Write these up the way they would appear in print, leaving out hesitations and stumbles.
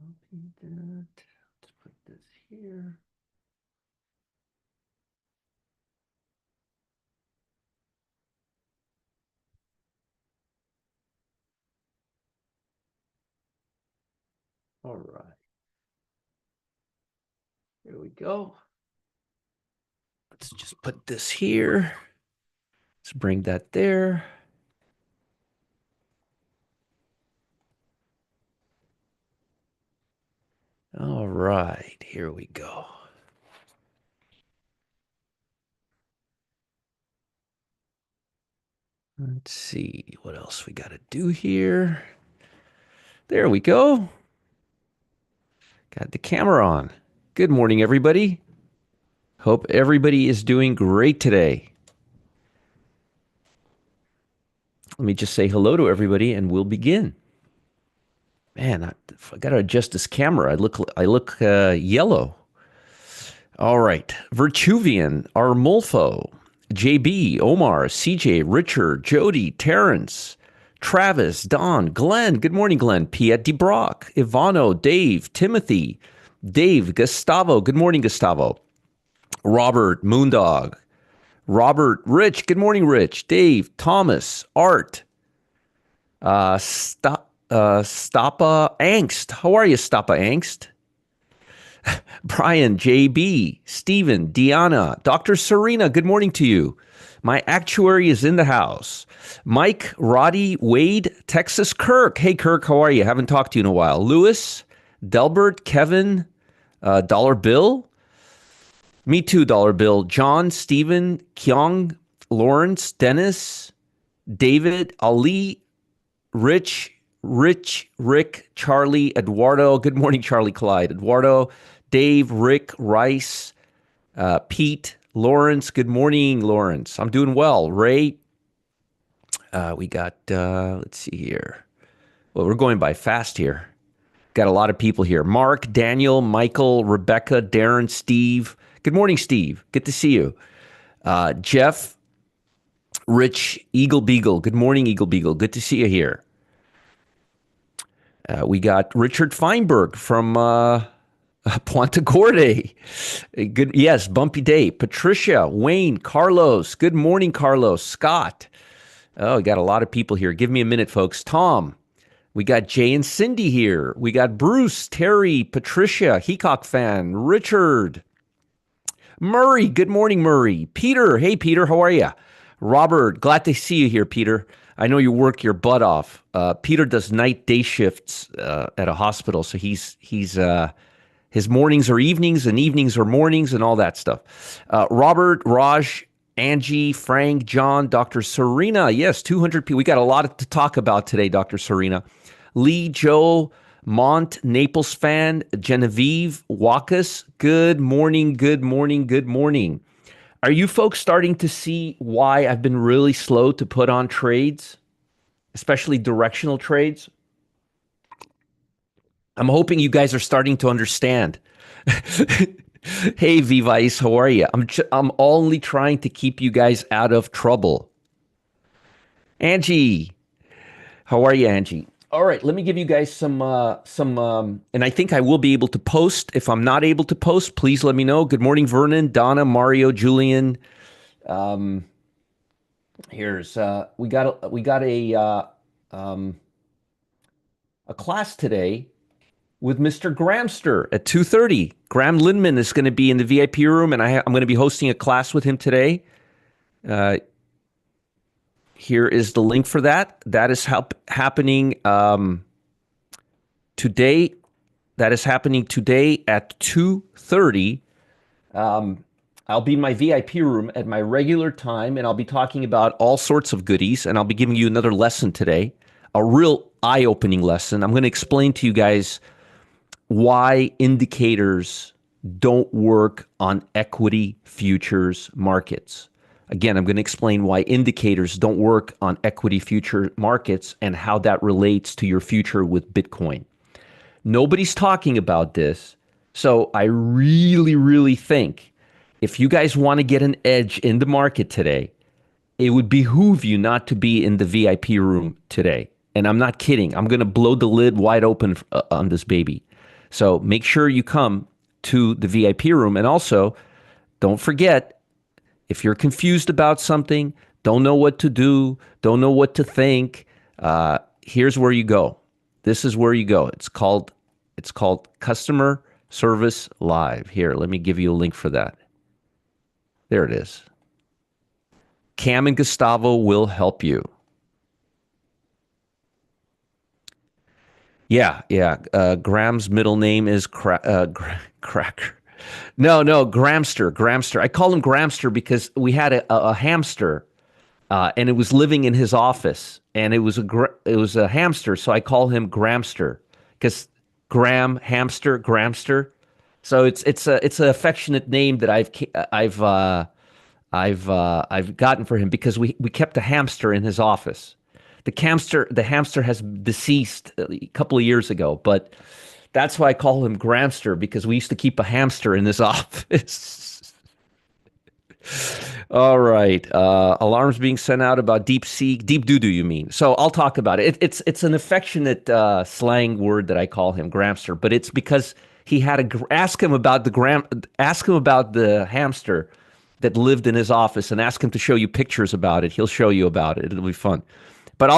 Copy that. Let's put this here. All right. Here we go. Let's just put this here. Let's bring that there. All right, here we go. Let's see what else we got to do here. There we go. Got the camera on. Good morning, everybody. Hope everybody is doing great today. Let me just say hello to everybody and we'll begin. Man, I got to adjust this camera. I look yellow. All right. Virtuvian, Armulfo, JB, Omar, CJ, Richard, Jody, Terrence, Travis, Don, Glenn. Good morning, Glenn. Piet DeBrock, Ivano, Dave, Timothy, Dave, Gustavo. Good morning, Gustavo. Robert, Moondog, Robert, Rich. Good morning, Rich. Dave, Thomas, Art, Stoppa Angst. How are you, Stoppa Angst? Brian, JB, Stephen, Deanna, Dr. Serena, good morning to you. My actuary is in the house. Mike, Roddy, Wade, Texas, Kirk. Hey, Kirk, how are you? Haven't talked to you in a while. Lewis, Delbert, Kevin, Dollar Bill. Me too, Dollar Bill. John, Stephen, Kyung, Lawrence, Dennis, David, Ali, Rich, Rick, Charlie, Eduardo. Good morning, Charlie Clyde. Eduardo, Dave, Rick, Rice, Pete, Lawrence. Good morning, Lawrence. I'm doing well. Ray, we got, let's see here. Well, we're going by fast here. Got a lot of people here. Mark, Daniel, Michael, Rebecca, Darren, Steve. Good morning, Steve. Good to see you. Jeff, Rich, Eagle Beagle. Good morning, Eagle Beagle. Good to see you here. We got Richard Feinberg from Puente Gorda. Good, yes, bumpy day. Patricia, Wayne, Carlos. Good morning, Carlos. Scott. Oh, we got a lot of people here. Give me a minute, folks. Tom. We got Jay and Cindy here. We got Bruce, Terry, Patricia, Heacock fan, Richard. Murray, good morning, Murray. Peter, hey, Peter, how are you? Robert, glad to see you here, Peter. I know you work your butt off. Peter does day shifts at a hospital, so he's his mornings are evenings and evenings are mornings and all that stuff. Robert, Raj, Angie, Frank, John, Dr. Serena. Yes, 200 people. We got a lot to talk about today, Dr. Serena. Lee, Joe, Mont, Naples fan, Genevieve, Wakas. Good morning, good morning, good morning. Are you folks starting to see why I've been really slow to put on trades, especially directional trades? I'm hoping you guys are starting to understand. Hey, Vivice, how are you? I'm only trying to keep you guys out of trouble. Angie, how are you, Angie? All right, let me give you guys some, and I think I will be able to post. If I'm not able to post, please let me know. Good morning, Vernon, Donna, Mario, Julian. Here's we got a class today with Mr. Gramster at 2:30. Graham Lindman is going to be in the VIP room, and I'm going to be hosting a class with him today. Here is the link for that. That is happening today. That is happening today at 2:30. I'll be in my VIP room at my regular time, and I'll be talking about all sorts of goodies, and I'll be giving you another lesson today, a real eye-opening lesson. I'm going to explain to you guys why indicators don't work on equity futures markets. Again, I'm going to explain why indicators don't work on equity future markets and how that relates to your future with Bitcoin. Nobody's talking about this, so I really, really think if you guys want to get an edge in the market today, it would behoove you not to be in the VIP room today. And I'm not kidding. I'm going to blow the lid wide open on this baby. So make sure you come to the VIP room. And also, don't forget, if you're confused about something, don't know what to do, don't know what to think, here's where you go. This is where you go. It's called Customer Service Live. Here, let me give you a link for that. There it is. Cam and Gustavo will help you. Yeah, yeah. Graham's middle name is Cracker. No, Gramster. Gramster. I call him Gramster because we had a hamster, and it was living in his office, and it was a hamster, so I call him Gramster because Graham hamster Gramster. So it's an affectionate name that I've gotten for him because we kept a hamster in his office. The hamster has deceased a couple of years ago, but that's why I call him Gramster because we used to keep a hamster in his office. All right. Alarms being sent out about deep doo doo. You mean? So I'll talk about it. It's an affectionate slang word that I call him Gramster, but it's because he had ask him about the hamster that lived in his office and ask him to show you pictures about it. He'll show you about it. It'll be fun. But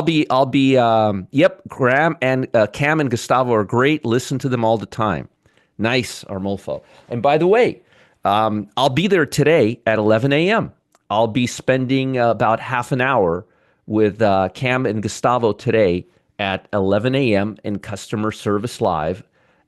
yep, Graham and Cam and Gustavo are great. Listen to them all the time. Nice, Armolfo. And by the way, I'll be there today at 11 a.m. I'll be spending about half an hour with Cam and Gustavo today at 11 a.m. in Customer Service Live.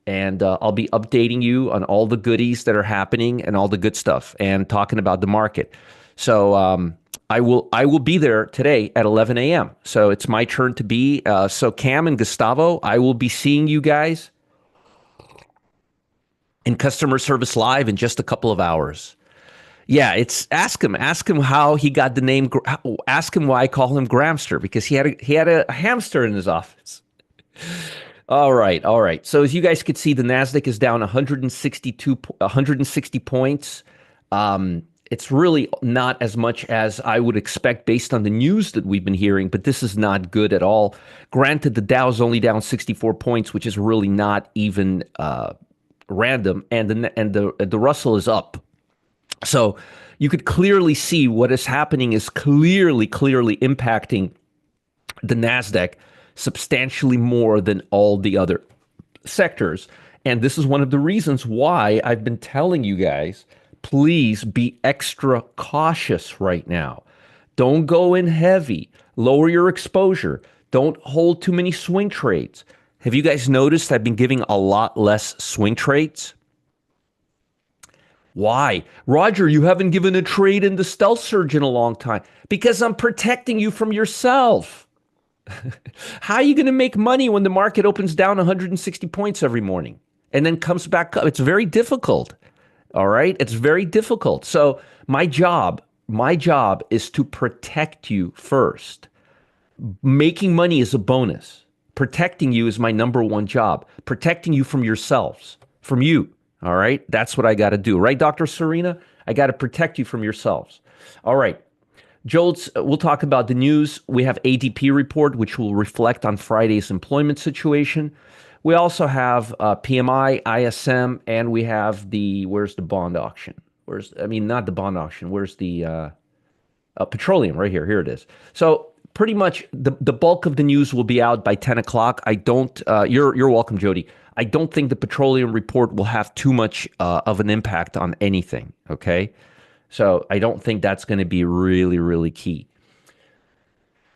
And I'll be updating you on all the goodies that are happening and all the good stuff and talking about the market. So I will be there today at 11 a.m. So it's my turn to be. So Cam and Gustavo, I will be seeing you guys in Customer Service Live in just a couple of hours. Yeah, ask him how he got the name. Ask him why I call him Gramster because he had a hamster in his office. All right, all right. So as you guys could see, the Nasdaq is down 160 points. It's really not as much as I would expect based on the news that we've been hearing, but this is not good at all. Granted, the Dow's only down 64 points, which is really not even random, and the Russell is up. So you could clearly see what is happening is clearly impacting the Nasdaq substantially more than all the other sectors. And this is one of the reasons why I've been telling you guys, please be extra cautious right now. Don't go in heavy. Lower your exposure. Don't hold too many swing trades. Have you guys noticed I've been giving a lot less swing trades? Why? Roger, you haven't given a trade in the stealth surge in a long time. Because I'm protecting you from yourself. How are you going to make money when the market opens down 160 points every morning and then comes back up? It's very difficult. All right? It's very difficult. So my job is to protect you first. Making money is a bonus. Protecting you is my number one job. Protecting you from yourselves, from you. All right? That's what I got to do. Right, Dr. Serena? I got to protect you from yourselves. All right. Jolts, we'll talk about the news. We have ADP report, which will reflect on Friday's employment situation. We also have PMI, ISM, and we have where's the bond auction? Not the bond auction. Where's the petroleum? Right here. Here it is. So pretty much the bulk of the news will be out by 10 o'clock. You're welcome, Jody. I don't think the petroleum report will have too much of an impact on anything, okay? So I don't think that's going to be really, really key.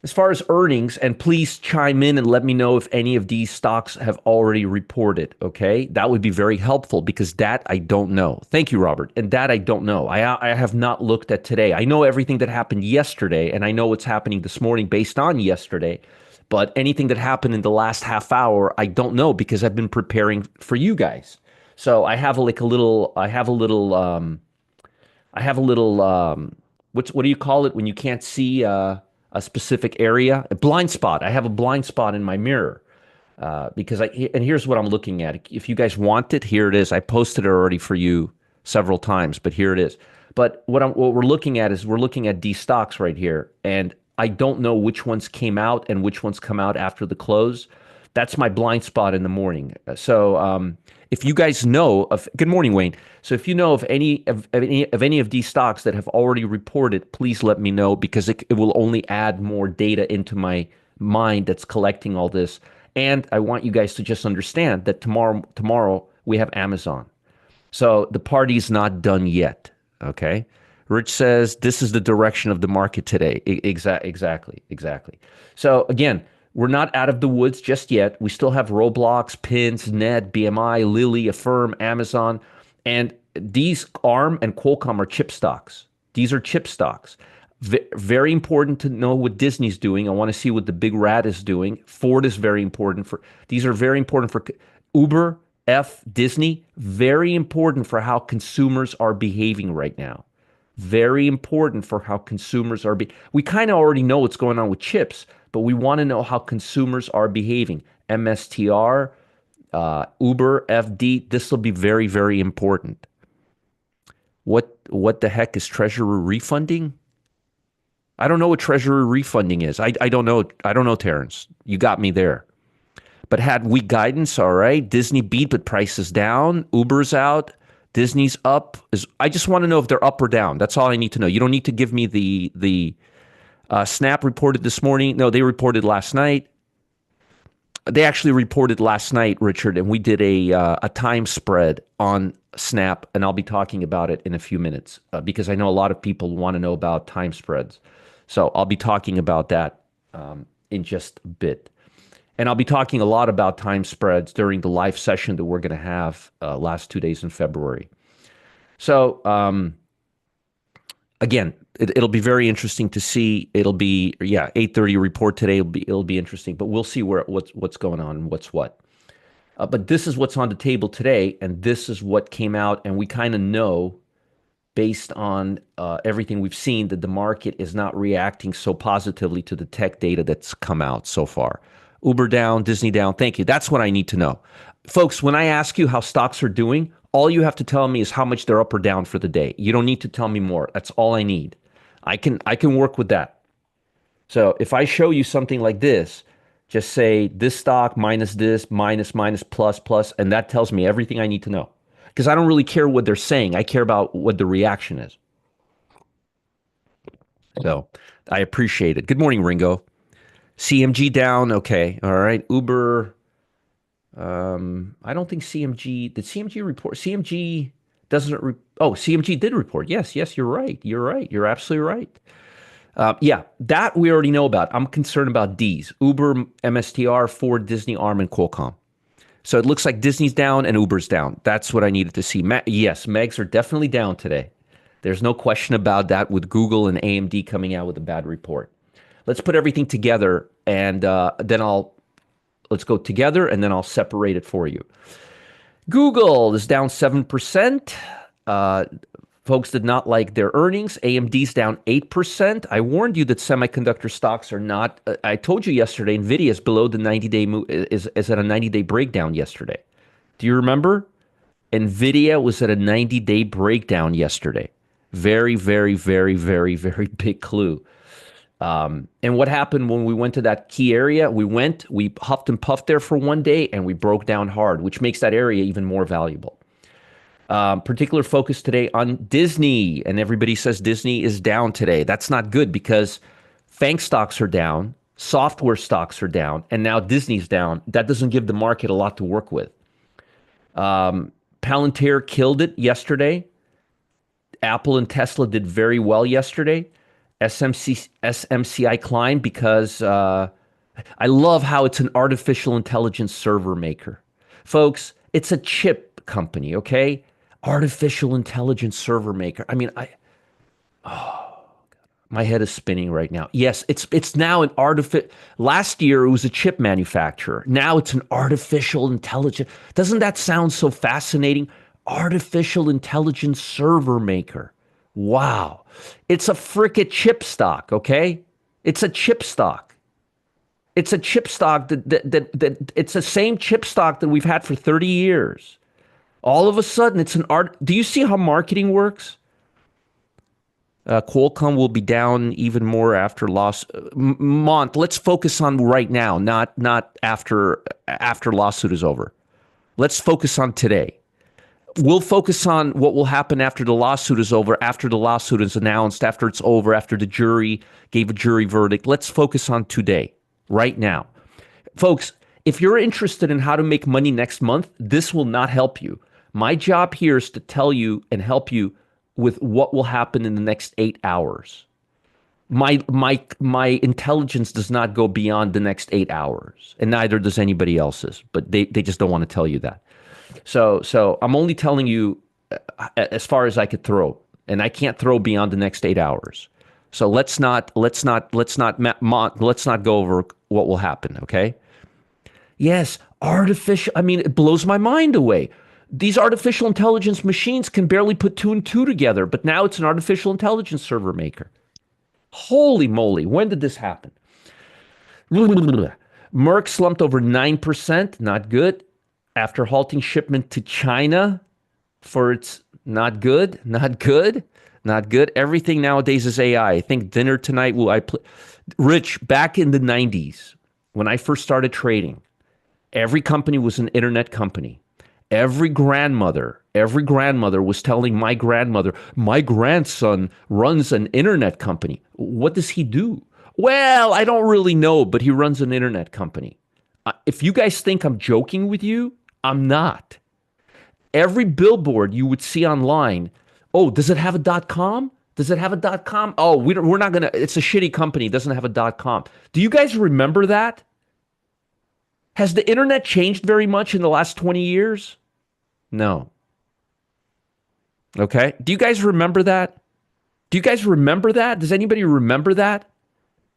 As far as earnings, and please chime in and let me know if any of these stocks have already reported, okay? That would be very helpful because that I don't know. Thank you, Robert. And that I don't know. I have not looked at today. I know everything that happened yesterday, and I know what's happening this morning based on yesterday. But anything that happened in the last half hour, I don't know because I've been preparing for you guys. So I have what do you call it when you can't see a specific area? A blind spot. I have a blind spot in my mirror and here's what I'm looking at. If you guys want it, here it is. I posted it already for you several times, but here it is. But what we're looking at is we're looking at these stocks right here, and I don't know which ones came out and which ones come out after the close. That's my blind spot in the morning. So if you guys know of, good morning, Wayne. So if you know of any of these stocks that have already reported, please let me know because it will only add more data into my mind that's collecting all this. And I want you guys to just understand that tomorrow we have Amazon. So the party's not done yet. Okay. Rich says this is the direction of the market today. Exactly. So again, we're not out of the woods just yet. We still have Roblox, Pins, Net, BMI, Lilly, Affirm, Amazon, and these ARM and Qualcomm are chip stocks. These are chip stocks. Very important to know what Disney's doing. I want to see what the big rat is doing. Ford is very important for. These are very important for Uber, Disney. Very important for how consumers are behaving right now. Very important for how consumers are. We kind of already know what's going on with chips, but we want to know how consumers are behaving. MSTR, Uber, FD. This will be very, very important. What the heck is Treasury refunding? I don't know what Treasury refunding is. I don't know. I don't know, Terrence. You got me there. But had weak guidance, all right. Disney beat, but price is down. Uber's out. Disney's up. I just want to know if they're up or down. That's all I need to know. You don't need to give me the Snap reported this morning. No, they reported last night. They actually reported last night, Richard, and we did a time spread on Snap, and I'll be talking about it in a few minutes because I know a lot of people want to know about time spreads. So I'll be talking about that in just a bit. And I'll be talking a lot about time spreads during the live session that we're going to have last 2 days in February. So again, it'll be very interesting to see. It'll be 8:30 report today. It'll be interesting, but we'll see what's going on and what's what. But this is what's on the table today, and this is what came out, and we kind of know based on everything we've seen that the market is not reacting so positively to the tech data that's come out so far. Uber down, Disney down. Thank you. That's what I need to know. Folks, when I ask you how stocks are doing, all you have to tell me is how much they're up or down for the day. You don't need to tell me more. That's all I need. I can work with that. So if I show you something like this, just say this stock minus this, minus, plus, and that tells me everything I need to know. Because I don't really care what they're saying. I care about what the reaction is. So I appreciate it. Good morning, Ringo. CMG down. Okay. All right. Uber. I don't think CMG. Did CMG report? CMG doesn't. CMG did report. Yes. You're right. You're absolutely right. That we already know about. I'm concerned about D's. Uber, MSTR, Ford, Disney, ARM, and Qualcomm. So it looks like Disney's down and Uber's down. That's what I needed to see. Yes, Megs are definitely down today. There's no question about that with Google and AMD coming out with a bad report. Let's put everything together and then let's go together and then I'll separate it for you. Google is down 7%. Folks did not like their earnings. AMD's down 8%. I warned you that semiconductor stocks are not. I told you yesterday, NVIDIA is below the 90-day is at a 90-day breakdown yesterday. Do you remember? NVIDIA was at a 90-day breakdown yesterday. Very, very, very, very, very big clue. And what happened when we went to that key area? We huffed and puffed there for 1 day and we broke down hard, which makes that area even more valuable. Particular focus today on Disney, and everybody says Disney is down today. That's not good because FANG stocks are down, software stocks are down, and now Disney's down. That doesn't give the market a lot to work with. Palantir killed it yesterday. Apple and Tesla did very well yesterday. SMCI climbed because I love how it's an artificial intelligence server maker. Folks, it's a chip company, okay? Artificial intelligence server maker. I mean, my head is spinning right now. Yes, it's now an artificial. Last year it was a chip manufacturer. Now it's an artificial intelligence. Doesn't that sound so fascinating? Artificial intelligence server maker. Wow. It's a frickin' chip stock, okay? It's a chip stock. It's a chip stock that it's the same chip stock that we've had for 30 years. All of a sudden, it's an art. Do you see how marketing works? Qualcomm will be down even more after loss. Let's focus on right now, not after lawsuit is over. Let's focus on today. We'll focus on what will happen after the lawsuit is over, after the lawsuit is announced, after it's over, after the jury gave a jury verdict. Let's focus on today, right now. Folks, if you're interested in how to make money next month, this will not help you. My job here is to tell you and help you with what will happen in the next 8 hours. My intelligence does not go beyond the next 8 hours, and neither does anybody else's, but they just don't want to tell you that. So I'm only telling you as far as I could throw, and I can't throw beyond the next 8 hours. So let's not go over what will happen. Okay? Yes, artificial. I mean, it blows my mind away. These artificial intelligence machines can barely put two and two together, but now it's an artificial intelligence server maker. Holy moly! When did this happen? Merck slumped over 9%. Not good. After halting shipment to China for its not good, not good, not good. Everything nowadays is AI. I think dinner tonight Rich, back in the 90s, when I first started trading, every company was an internet company. Every grandmother was telling my grandmother, my grandson runs an internet company. What does he do? Well, I don't really know, but he runs an internet company. If you guys think I'm joking with you, I'm not. Every billboard you would see online, oh, does it have a .com? Does it have a .com? Oh, we're not going to, it's a shitty company. It doesn't have a .com. Do you guys remember that? Has the internet changed very much in the last 20 years? No. Okay. Do you guys remember that? Do you guys remember that? Does anybody remember that?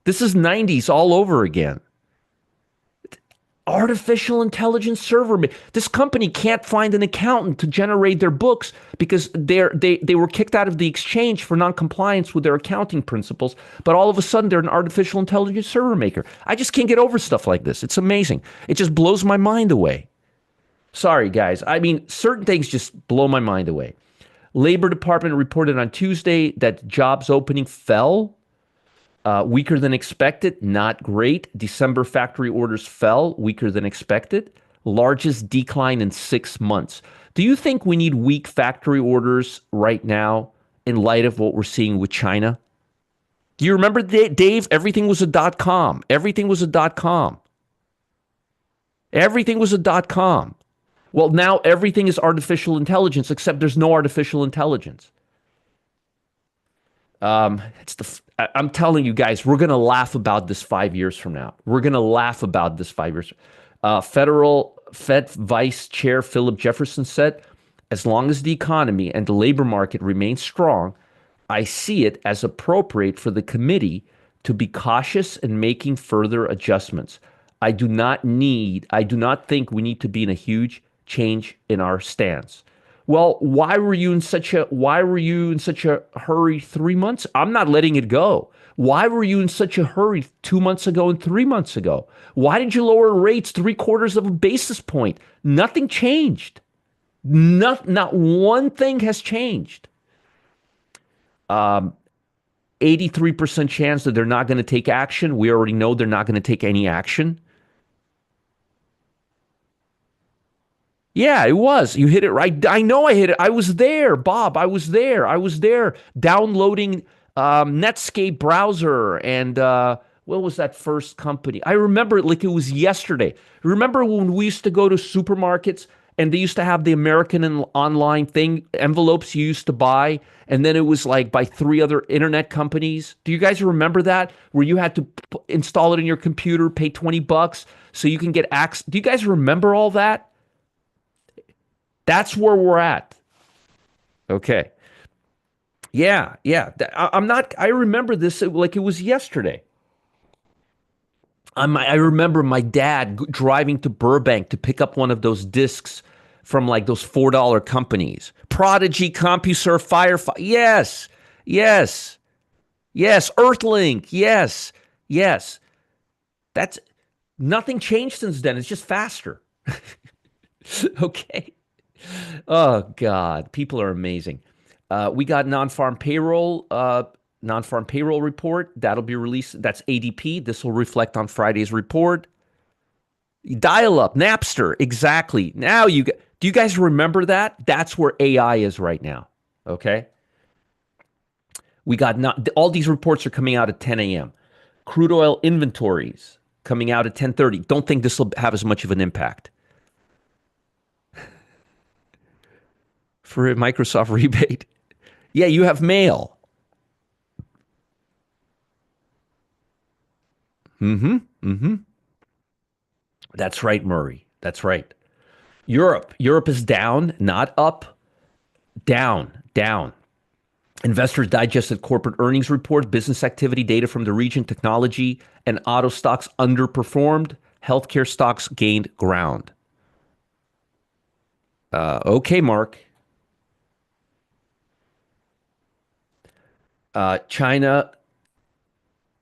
This is 90s all over again. Artificial intelligence server. This company can't find an accountant to generate their books because they were kicked out of the exchange for non-compliance with their accounting principles. But all of a sudden, they're an artificial intelligence server maker. I just can't get over stuff like this. It's amazing. It just blows my mind away. Sorry, guys. I mean, certain things just blow my mind away. Labor Department reported on Tuesday that jobs opening fell. Weaker than expected, not great. December factory orders fell, weaker than expected. Largest decline in 6 months. Do you think we need weak factory orders right now in light of what we're seeing with China? Do you remember, Dave? Everything was a .com. Everything was a .com. Everything was a .com. Well, now everything is artificial intelligence, except there's no artificial intelligence. I'm telling you guys, we're going to laugh about this 5 years from now. We're going to laugh about this 5 years. Fed Vice Chair Philip Jefferson said, as long as the economy and the labor market remain strong, I see it as appropriate for the committee to be cautious in making further adjustments. I do not think we need to be in a huge change in our stance. Well, why were you in such a hurry 3 months? I'm not letting it go. Why were you in such a hurry 2 months ago and 3 months ago? Why did you lower rates 3/4 of a basis point? Nothing changed. Not one thing has changed. 83% chance that they're not going to take action. We already know they're not going to take any action. Yeah, it was. You hit it right. I know I hit it. I was there, Bob. I was there. Downloading Netscape browser and what was that first company? I remember it like it was yesterday. Remember when we used to go to supermarkets and they used to have the American and online thing envelopes you used to buy, and then it was like by 3 other internet companies. Do you guys remember that? Where you had to install it in your computer, pay $20 so you can get access. Do you guys remember all that? That's where we're at. Okay. Yeah. I remember this like it was yesterday. I remember my dad driving to Burbank to pick up one of those discs from like those $4 companies. Prodigy, CompuServe, Firefly. Yes. Earthlink. Yes. That's nothing changed since then. It's just faster. Okay. Oh God, people are amazing. We got non-farm payroll report that'll be released. That's ADP. This will reflect on Friday's report. Dial up, Napster, exactly. Now do you guys remember that? That's where AI is right now. Okay, we got not all these reports are coming out at 10 a.m. Crude oil inventories coming out at 10:30. Don't think this will have as much of an impact for a Microsoft rebate. Yeah, you have mail. Mm-hmm. Mm-hmm. That's right, Murray. That's right. Europe is down, not up. Down, down. Investors digested corporate earnings reports, business activity data from the region, technology and auto stocks underperformed. Healthcare stocks gained ground. Okay, Mark. China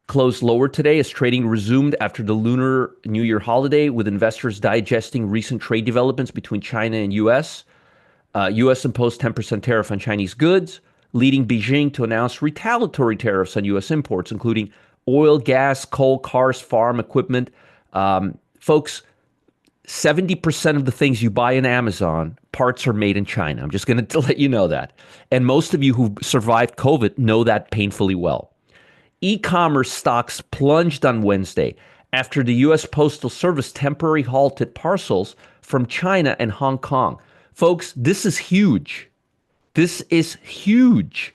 closed lower today as trading resumed after the Lunar New Year holiday, with investors digesting recent trade developments between China and U.S. U.S. imposed 10% tariff on Chinese goods, leading Beijing to announce retaliatory tariffs on U.S. imports, including oil, gas, coal, cars, farm equipment. Folks, 70% of the things you buy in Amazon, parts are made in China. I'm just going to let you know that. And most of you who survived COVID know that painfully well. E-commerce stocks plunged on Wednesday after the U.S. Postal Service temporarily halted parcels from China and Hong Kong. Folks, this is huge. This is huge.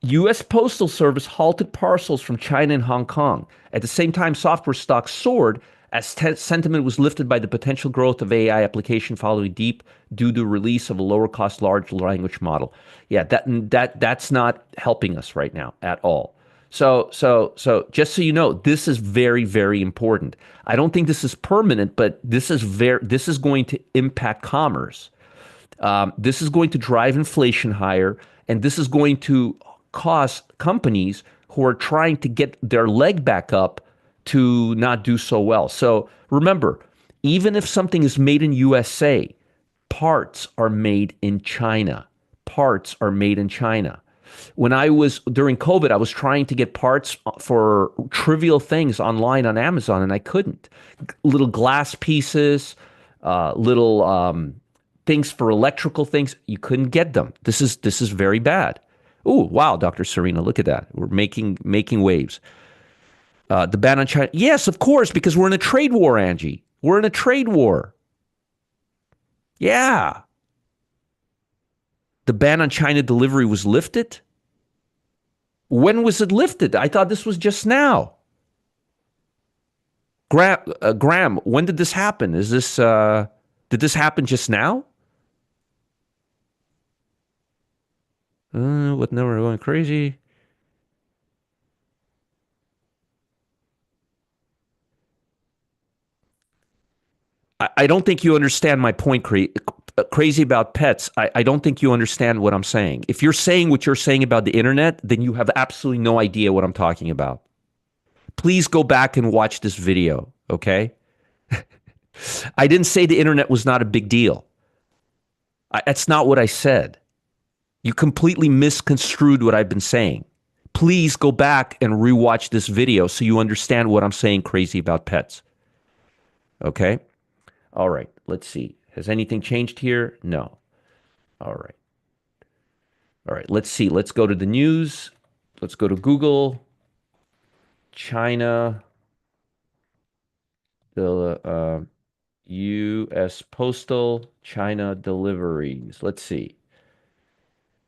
U.S. Postal Service halted parcels from China and Hong Kong. At the same time, software stocks soared as sentiment was lifted by the potential growth of AI application following deep due to release of a lower cost large language model. Yeah, that's not helping us right now at all. So just so you know, this is very, very important. I don't think this is permanent, but this is going to impact commerce. This is going to drive inflation higher, and this is going to cause companies who are trying to get their leg back up to not do so well. So remember, even if something is made in USA, parts are made in China. Parts are made in China. When I was during COVID, I was trying to get parts for trivial things online on Amazon, and I couldn't. Little glass pieces, little things for electrical things, you couldn't get them. This is very bad. Oh wow, Dr. Serena, look at that. We're making waves. The ban on China. Yes, of course, because we're in a trade war, Angie. We're in a trade war. Yeah. The ban on China delivery was lifted. When was it lifted? I thought this was just now. Graham, when did this happen? Did this happen just now? What now we're going crazy. I don't think you understand my point, crazy about pets. I don't think you understand what I'm saying. If you're saying what you're saying about the internet, then you have absolutely no idea what I'm talking about. Please go back and watch this video, okay? I didn't say the internet was not a big deal. That's not what I said. You completely misconstrued what I've been saying. Please go back and rewatch this video so you understand what I'm saying crazy about pets. Okay? All right, let's see. Has anything changed here? No. All right. All right, let's see. Let's go to the news. Let's go to Google. China, the U.S. Postal, China deliveries. Let's see.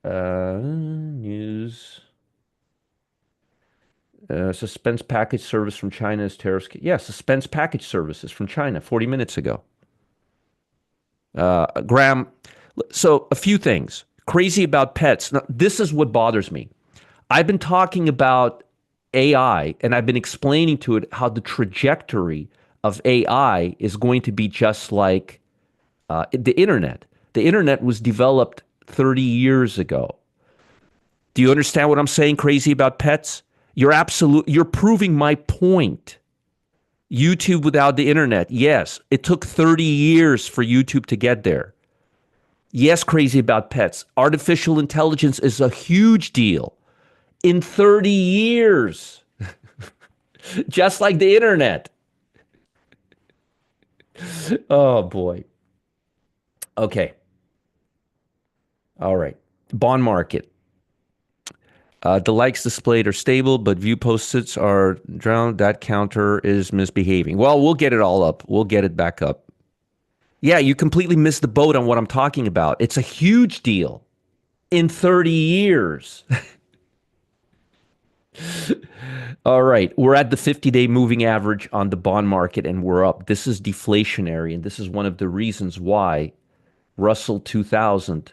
News. Suspense package service from China is tariffs. Yeah, suspense package services from China 40 minutes ago. Graham, so a few things. Crazy about pets. Now, this is what bothers me. I've been talking about AI and I've been explaining to it how the trajectory of AI is going to be just like the internet. The internet was developed 30 years ago. Do you understand what I'm saying, crazy about pets? You're proving my point. YouTube without the internet. Yes, it took 30 years for YouTube to get there. Yes, crazy about pets. Artificial intelligence is a huge deal. In 30 years, just like the internet. Oh boy. Okay. All right. Bond market. The likes displayed are stable, but view posts are drowned. That counter is misbehaving. Well, we'll get it all up. We'll get it back up. Yeah, you completely missed the boat on what I'm talking about. It's a huge deal in 30 years. All right, we're at the 50-day moving average on the bond market and we're up. This is deflationary, and this is one of the reasons why Russell 2000,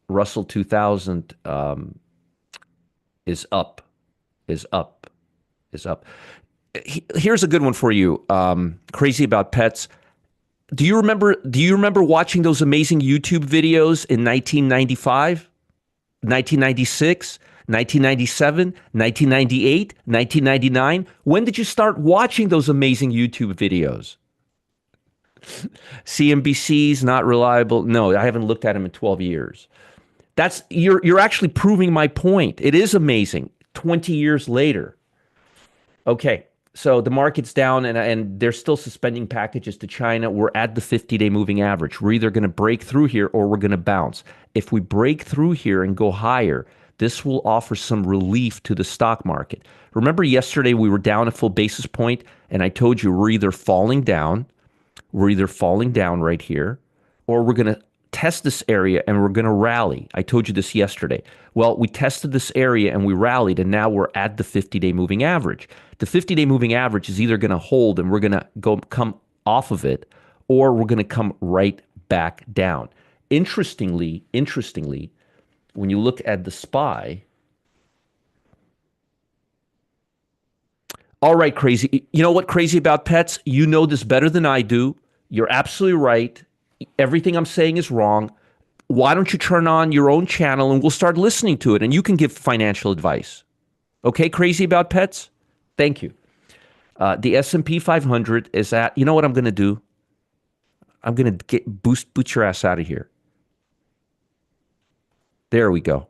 Russell 2000 is up, is up, is up. Here's a good one for you. Crazy about pets. Do you remember watching those amazing YouTube videos in 1995, 1996, 1997, 1998, 1999? When did you start watching those amazing YouTube videos? CNBC's not reliable. No, I haven't looked at them in 12 years. That's you're actually proving my point. It is amazing. 20 years later. Okay. So the market's down and they're still suspending packages to China. We're at the 50-day moving average. We're either going to break through here or we're going to bounce. If we break through here and go higher, this will offer some relief to the stock market. Remember yesterday we were down a full basis point and I told you we're either falling down right here, or we're going to test this area and we're going to rally. I told you this yesterday. Well, we tested this area and we rallied, and now we're at the 50-day moving average. The 50-day moving average is either going to hold and we're going to come off of it, or we're going to come right back down. Interestingly, when you look at the SPY, all right, crazy. You know what crazy about pets? You know this better than I do. You're absolutely right. Everything I'm saying is wrong. Why don't you turn on your own channel and we'll start listening to it and you can give financial advice. Okay, crazy about pets? Thank you. The S&P 500 is at, you know what I'm going to do? I'm going to boot your ass out of here. There we go.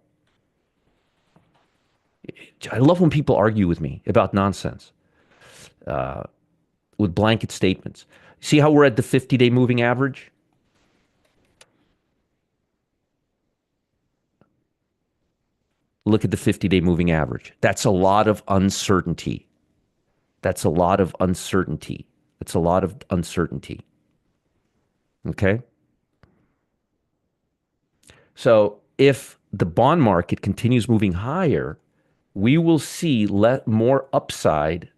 I love when people argue with me about nonsense, with blanket statements. See how we're at the 50-day moving average? Look at the 50-day moving average. That's a lot of uncertainty. That's a lot of uncertainty. It's a lot of uncertainty. Okay? So if the bond market continues moving higher, we will see more upside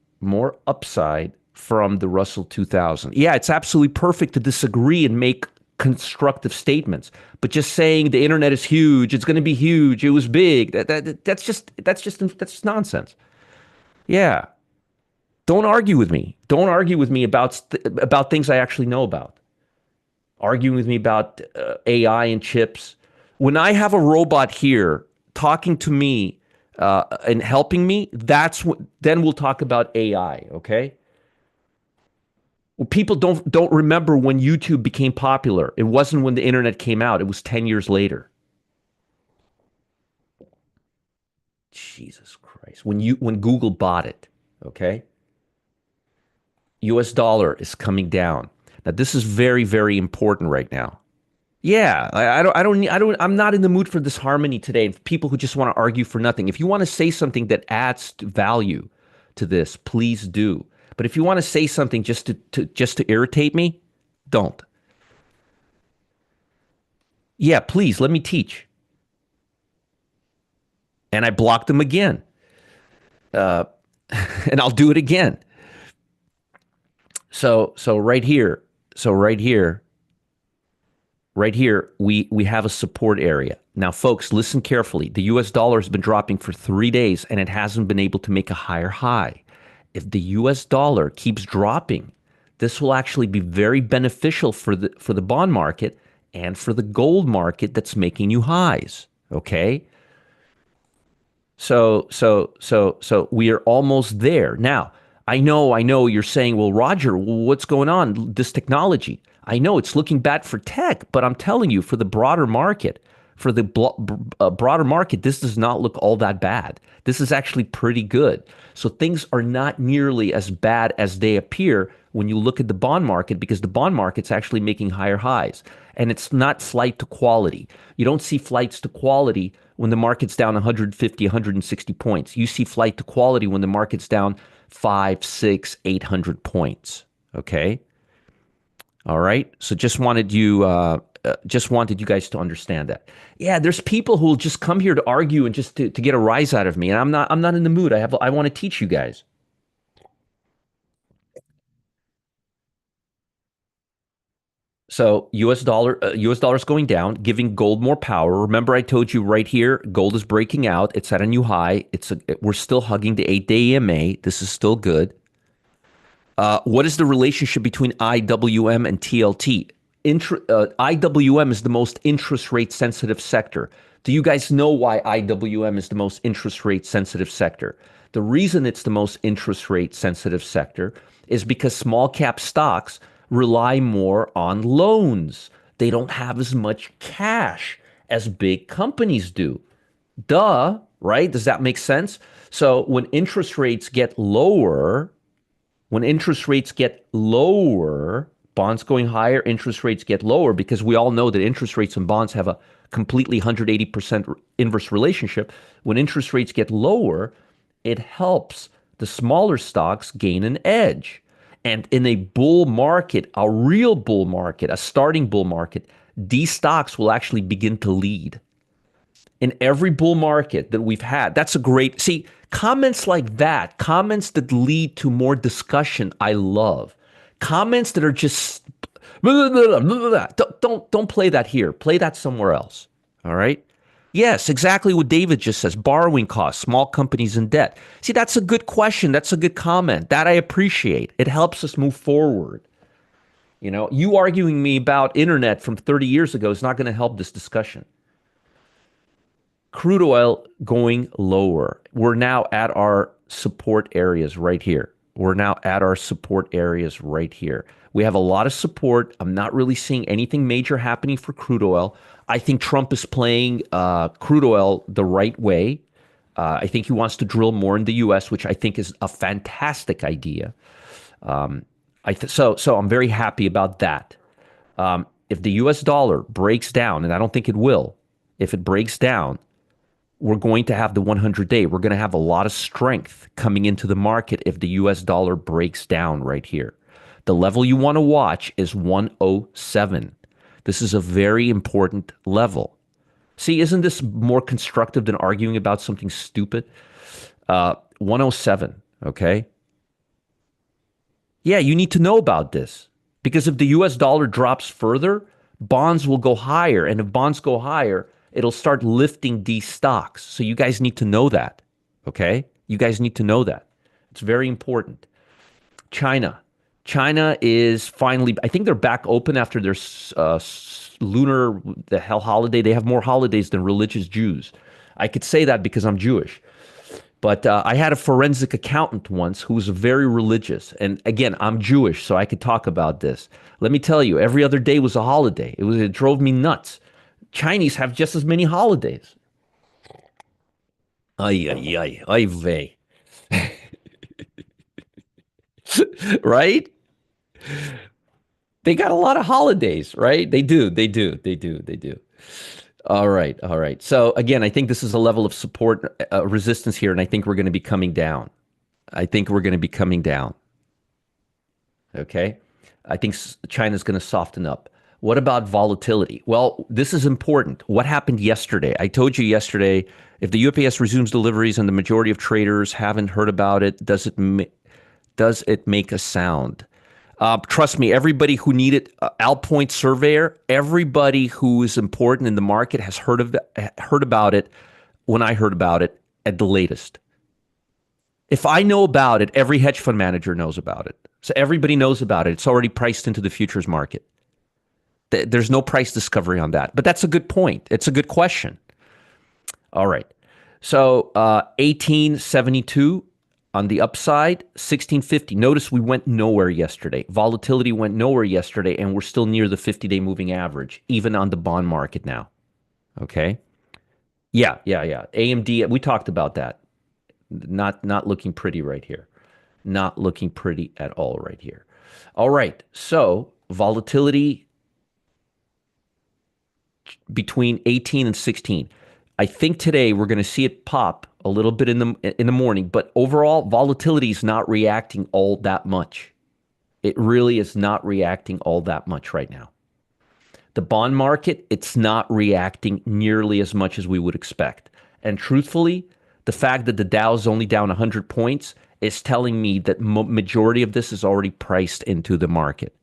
from the Russell 2000. Yeah, it's absolutely perfect to disagree and make constructive statements, but just saying the internet is huge, it's going to be huge, it was big, that's nonsense. Yeah, don't argue with me. Don't argue with me about things I actually know about. Arguing with me about AI and chips. When I have a robot here talking to me and helping me, then we'll talk about AI. Okay. Well, people don't remember when YouTube became popular. It wasn't when the internet came out. It was 10 years later. Jesus Christ. When Google bought it, okay? US dollar is coming down. Now this is very, very important right now. Yeah, I'm not in the mood for this harmony today. People who just want to argue for nothing. If you want to say something that adds value to this, please do. But if you want to say something just to irritate me, don't. Yeah, please let me teach. And I blocked them again, uh, and I'll do it again. So right here, right here, we have a support area. Now, folks, listen carefully. The US dollar has been dropping for 3 days, and it hasn't been able to make a higher high. If the US dollar keeps dropping, this will actually be very beneficial for the bond market and for the gold market that's making new highs. Okay? So we are almost there. Now, I know you're saying, well, Roger, what's going on? This technology. I know it's looking bad for tech, but I'm telling you, for the broader market, broader market, this does not look all that bad. This is actually pretty good. So things are not nearly as bad as they appear, when you look at the bond market because the bond market's actually making higher highs. And it's not flight to quality. You don't see flights to quality when the market's down 150, 160 points. You see flight to quality when the market's down 5, 6, 800 points. Okay. All right. So just wanted you guys to understand that. Yeah, there's people who will just come here to argue and just to get a rise out of me, and I'm not in the mood. I want to teach you guys. So US dollar's going down, giving gold more power. Remember, I told you right here, gold is breaking out. It's at a new high. We're still hugging the 8-day EMA. This is still good. What is the relationship between IWM and TLT? IWM is the most interest rate sensitive sector. Do you guys know why IWM is the most interest rate sensitive sector? The reason it's the most interest rate sensitive sector is because small cap stocks rely more on loans. They don't have as much cash as big companies do. Duh, right? Does that make sense? So when interest rates get lower, bonds going higher, interest rates get lower because we all know that interest rates and bonds have a completely 180% inverse relationship. When interest rates get lower, it helps the smaller stocks gain an edge. And in a bull market, a real bull market, a starting bull market, these stocks will actually begin to lead in every bull market that we've had. That's a great, see, comments like that, comments that lead to more discussion, I love. Comments that are just blah, blah, blah, blah, blah. Don't play that here. Play that somewhere else. All right? Yes, exactly what David just says. Borrowing costs, small companies in debt. See, that's a good question. That's a good comment. That I appreciate. It helps us move forward. You arguing me about internet from 30 years ago is not going to help this discussion. Crude oil going lower. We're now at our support areas right here. We're now at our support areas right here. We have a lot of support. I'm not really seeing anything major happening for crude oil. I think Trump is playing crude oil the right way. I think he wants to drill more in the U.S., which I think is a fantastic idea. So I'm very happy about that. If the U.S. dollar breaks down, and I don't think it will, if it breaks down, we're going to have the 100-day. We're going to have a lot of strength coming into the market if the US dollar breaks down right here. The level you want to watch is 107. This is a very important level. See, isn't this more constructive than arguing about something stupid? 107, okay? Yeah, you need to know about this because if the US dollar drops further, bonds will go higher. And if bonds go higher, it'll start lifting these stocks. So you guys need to know that. Okay? You guys need to know that. It's very important. China. China is finally, I think they're back open after their lunar, the hell holiday. They have more holidays than religious Jews. I could say that because I'm Jewish. But I had a forensic accountant once who was very religious. And again, I'm Jewish, so I could talk about this. Let me tell you, every other day was a holiday. It drove me nuts. Chinese have just as many holidays. Ay, ay, ay, ay, vey. Right? They got a lot of holidays, right? They do. All right, all right. So again, I think this is a level of support, resistance here, and I think we're going to be coming down. I think we're going to be coming down. Okay. I think China's going to soften up. What about volatility? Well, this is important. What happened yesterday? I told you yesterday, if the UPS resumes deliveries and the majority of traders haven't heard about it, does it make a sound? Trust me, everybody who needed Alpoint Surveyor, everybody who is important in the market has heard about it when I heard about it at the latest. If I know about it, every hedge fund manager knows about it. So everybody knows about it. It's already priced into the futures market. There's no price discovery on that. But that's a good point. It's a good question. All right. So 1872 on the upside, 1650. Notice we went nowhere yesterday. Volatility went nowhere yesterday, and we're still near the 50-day moving average, even on the bond market now. Okay. Yeah. AMD, we talked about that. Not looking pretty right here. Not looking pretty at all right here. All right. So volatility between 18 and 16. I think today we're going to see it pop a little bit in the morning, but overall volatility is not reacting all that much. It really is not reacting all that much right now. The bond market, it's not reacting nearly as much as we would expect. And truthfully, the fact that the Dow is only down 100 points is telling me that majority of this is already priced into the market.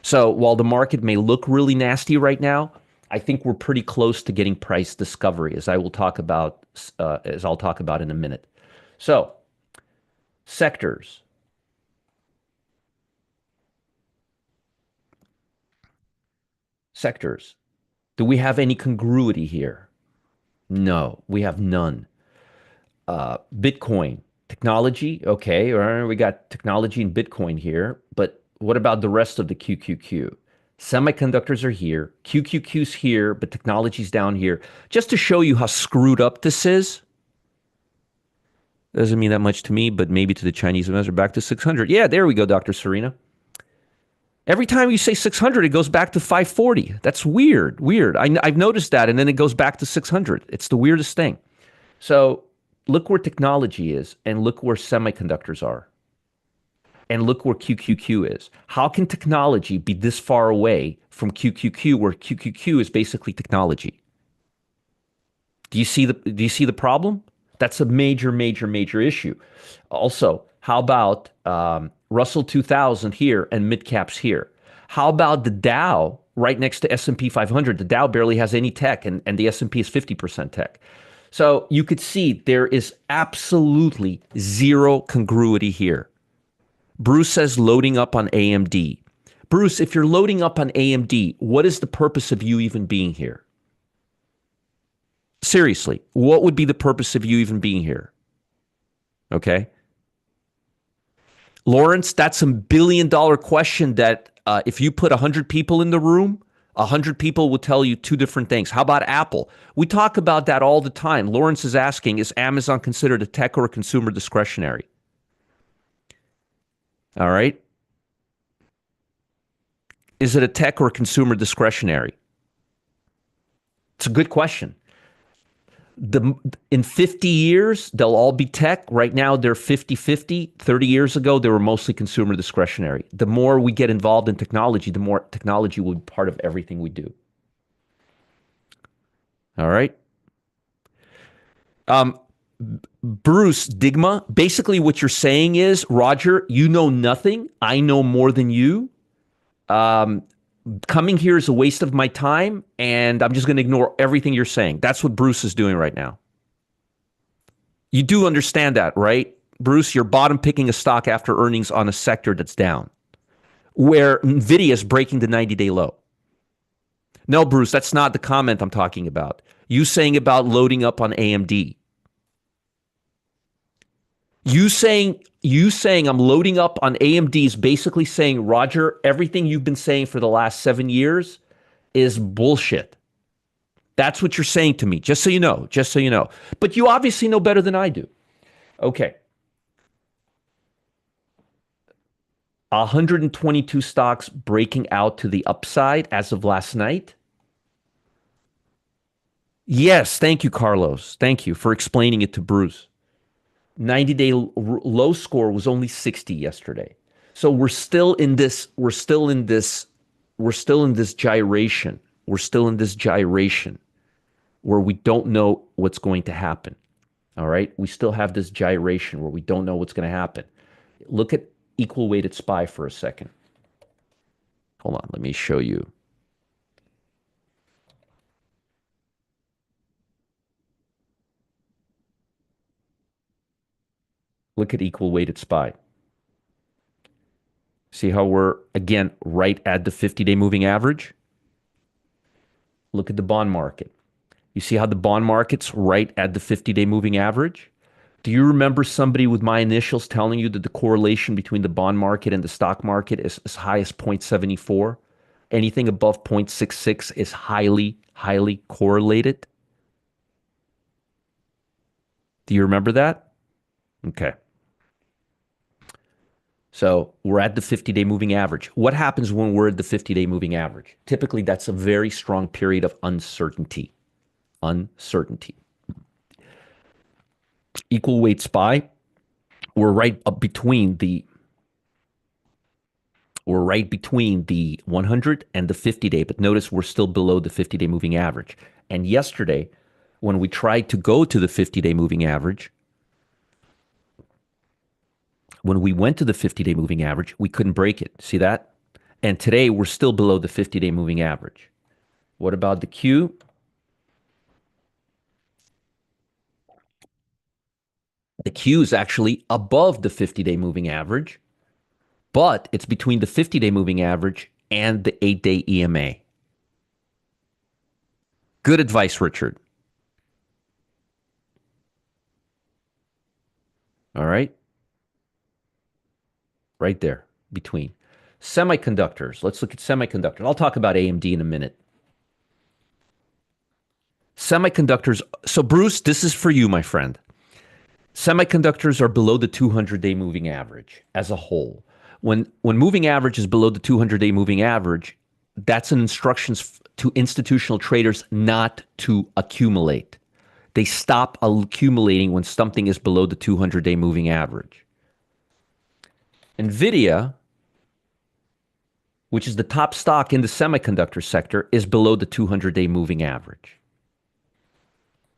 So while the market may look really nasty right now, I think we're pretty close to getting price discovery, as I'll talk about in a minute. So sectors, sectors. Do we have any congruity here? No, we have none. Bitcoin, technology, okay, all right, we got technology and Bitcoin here, but what about the rest of the QQQ? Semiconductors are here, QQQ's here, but technology's down here. Just to show you how screwed up this is, doesn't mean that much to me, but maybe to the Chinese investor. Back to 600. Yeah, there we go, Dr. Serena. Every time you say 600, it goes back to 540. That's weird, weird. I've noticed that, and then it goes back to 600. It's the weirdest thing. So look where technology is, and look where semiconductors are, and look where QQQ is. How can technology be this far away from QQQ, where QQQ is basically technology? Do you see the problem? That's a major, major, major issue. Also, how about Russell 2000 here and mid caps here? How about the Dow right next to S&P 500? The Dow barely has any tech, and the S&P is 50% tech. So you could see there is absolutely zero congruity here. Bruce says loading up on AMD. Bruce, if you're loading up on AMD, what is the purpose of you even being here? Seriously, what would be the purpose of you even being here? Okay. Lawrence, that's a $1 billion question that if you put 100 people in the room, 100 people will tell you two different things. How about Apple? We talk about that all the time. Lawrence is asking, is Amazon considered a tech or a consumer discretionary? All right. Is it a tech or a consumer discretionary? It's a good question. In 50 years, they'll all be tech. Right now, they're 50-50. 30 years ago, they were mostly consumer discretionary. The more we get involved in technology, the more technology will be part of everything we do. All right. Bruce, Digma, basically what you're saying is, Roger, you know nothing. I know more than you. Coming here is a waste of my time, and I'm just going to ignore everything you're saying. That's what Bruce is doing right now. You do understand that, right? Bruce, you're bottom picking a stock after earnings on a sector that's down, where NVIDIA is breaking the 90-day low. No, Bruce, that's not the comment I'm talking about. You saying about loading up on AMD. You saying I'm loading up on AMD is basically saying, Roger, everything you've been saying for the last 7 years is bullshit. That's what you're saying to me, just so you know, just so you know. But you obviously know better than I do. Okay. 122 stocks breaking out to the upside as of last night. Yes, thank you, Carlos. Thank you for explaining it to Bruce. 90-day low score was only 60 yesterday. So we're still in this gyration. We're still in this gyration where we don't know what's going to happen. All right? We still have this gyration where we don't know what's going to happen. Look at equal weighted SPY for a second. Hold on, let me show you. Look at equal weighted SPY. See how we're, again, right at the 50-day moving average? Look at the bond market. You see how the bond market's right at the 50-day moving average? Do you remember somebody with my initials telling you that the correlation between the bond market and the stock market is as high as 0.74? Anything above 0.66 is highly, highly correlated? Do you remember that? Okay. So we're at the 50-day moving average. What happens when we're at the 50-day moving average? Typically, that's a very strong period of uncertainty. Uncertainty. Equal weight SPY, we're right up between the we're right between the 100 and the 50-day, but notice we're still below the 50-day moving average. And yesterday, when we tried to go to the 50-day moving average, when we went to the 50-day moving average, we couldn't break it. See that? And today, we're still below the 50-day moving average. What about the Q? The Q is actually above the 50-day moving average, but it's between the 50-day moving average and the 8-day EMA. Good advice, Richard. All right. Right there between. Semiconductors. Let's look at semiconductors. I'll talk about AMD in a minute. Semiconductors. So, Bruce, this is for you, my friend. Semiconductors are below the 200-day moving average as a whole. When moving average is below the 200-day moving average, that's an instructions to institutional traders not to accumulate. They stop accumulating when something is below the 200-day moving average. NVIDIA, which is the top stock in the semiconductor sector, is below the 200-day moving average.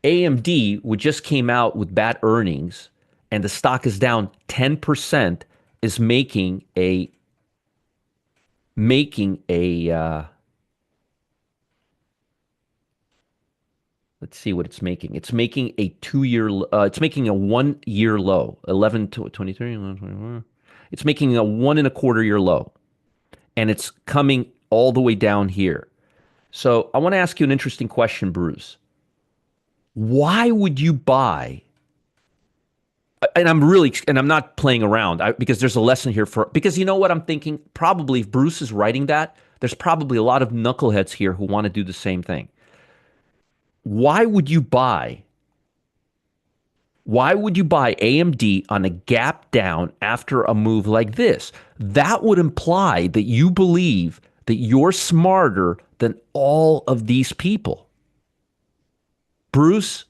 AMD, which just came out with bad earnings, and the stock is down 10%, is making a let's see what it's making. It's making a 2-year. It's making a 1-year low. 11 to 23. 11, 24. It's making a 1.25-year low, and it's coming all the way down here. So I want to ask you an interesting question, Bruce. Why would you buy? And I'm not playing around because there's a lesson here because you know what I'm thinking? Probably if Bruce is writing that, there's probably a lot of knuckleheads here who want to do the same thing. Why would you buy? Why would you buy AMD on a gap down after a move like this? That would imply that you believe that you're smarter than all of these people. Bruce,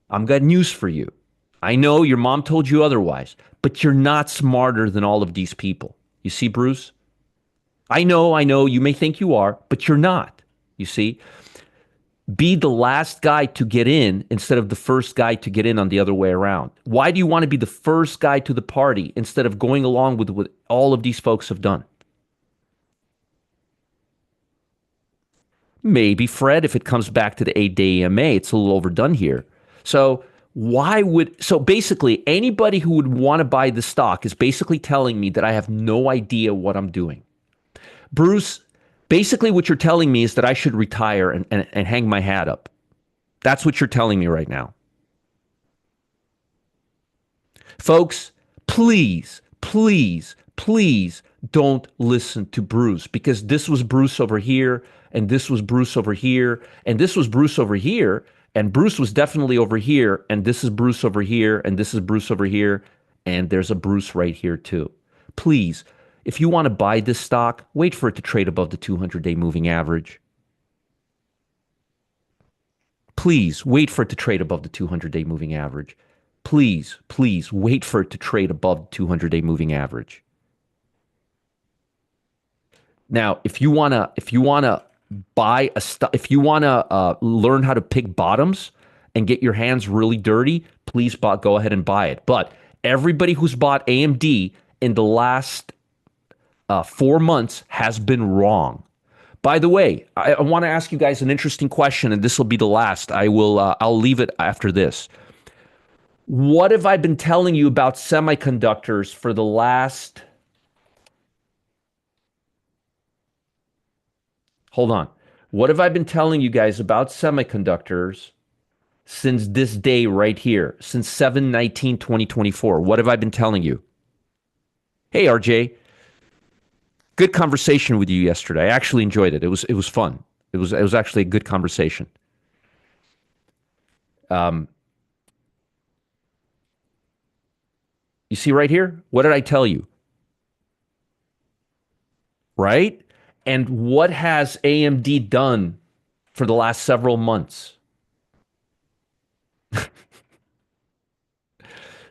I've got news for you. I know your mom told you otherwise, but you're not smarter than all of these people. You see, Bruce? I know, you may think you are, but you're not. You see? Be the last guy to get in instead of the first guy to get in on the other way around. Why do you want to be the first guy to the party instead of going along with what all of these folks have done? Maybe, Fred, if it comes back to the 8-day EMA, it's a little overdone here. So basically anybody who would want to buy the stock is basically telling me that I have no idea what I'm doing. Bruce, basically what you're telling me is that I should retire and hang my hat up. That's what you're telling me right now. Folks, please, please, please don't listen to Bruce, because this was Bruce over here, and this was Bruce over here, and this was Bruce over here, and Bruce was definitely over here, and this is Bruce over here, and this is Bruce over here, and there's a Bruce right here too. Please, if you want to buy this stock, wait for it to trade above the 200-day moving average. Please wait for it to trade above the 200-day moving average. Please, please wait for it to trade above the 200-day moving average. Now, if you wanna buy a stock, if you wanna learn how to pick bottoms and get your hands really dirty, please go ahead and buy it. But everybody who's bought AMD in the last 4 months has been wrong. By the way, I want to ask you guys an interesting question, and this will be the last. I'll leave it after this. What have I been telling you about semiconductors for the last? Hold on. What have I been telling you guys about semiconductors since this day right here, since 7/19/2024? What have I been telling you? Hey, RJ, good conversation with you yesterday. I actually enjoyed it. It was fun. It was actually a good conversation. You see right here? What did I tell you? right? And what has AMD done for the last several months?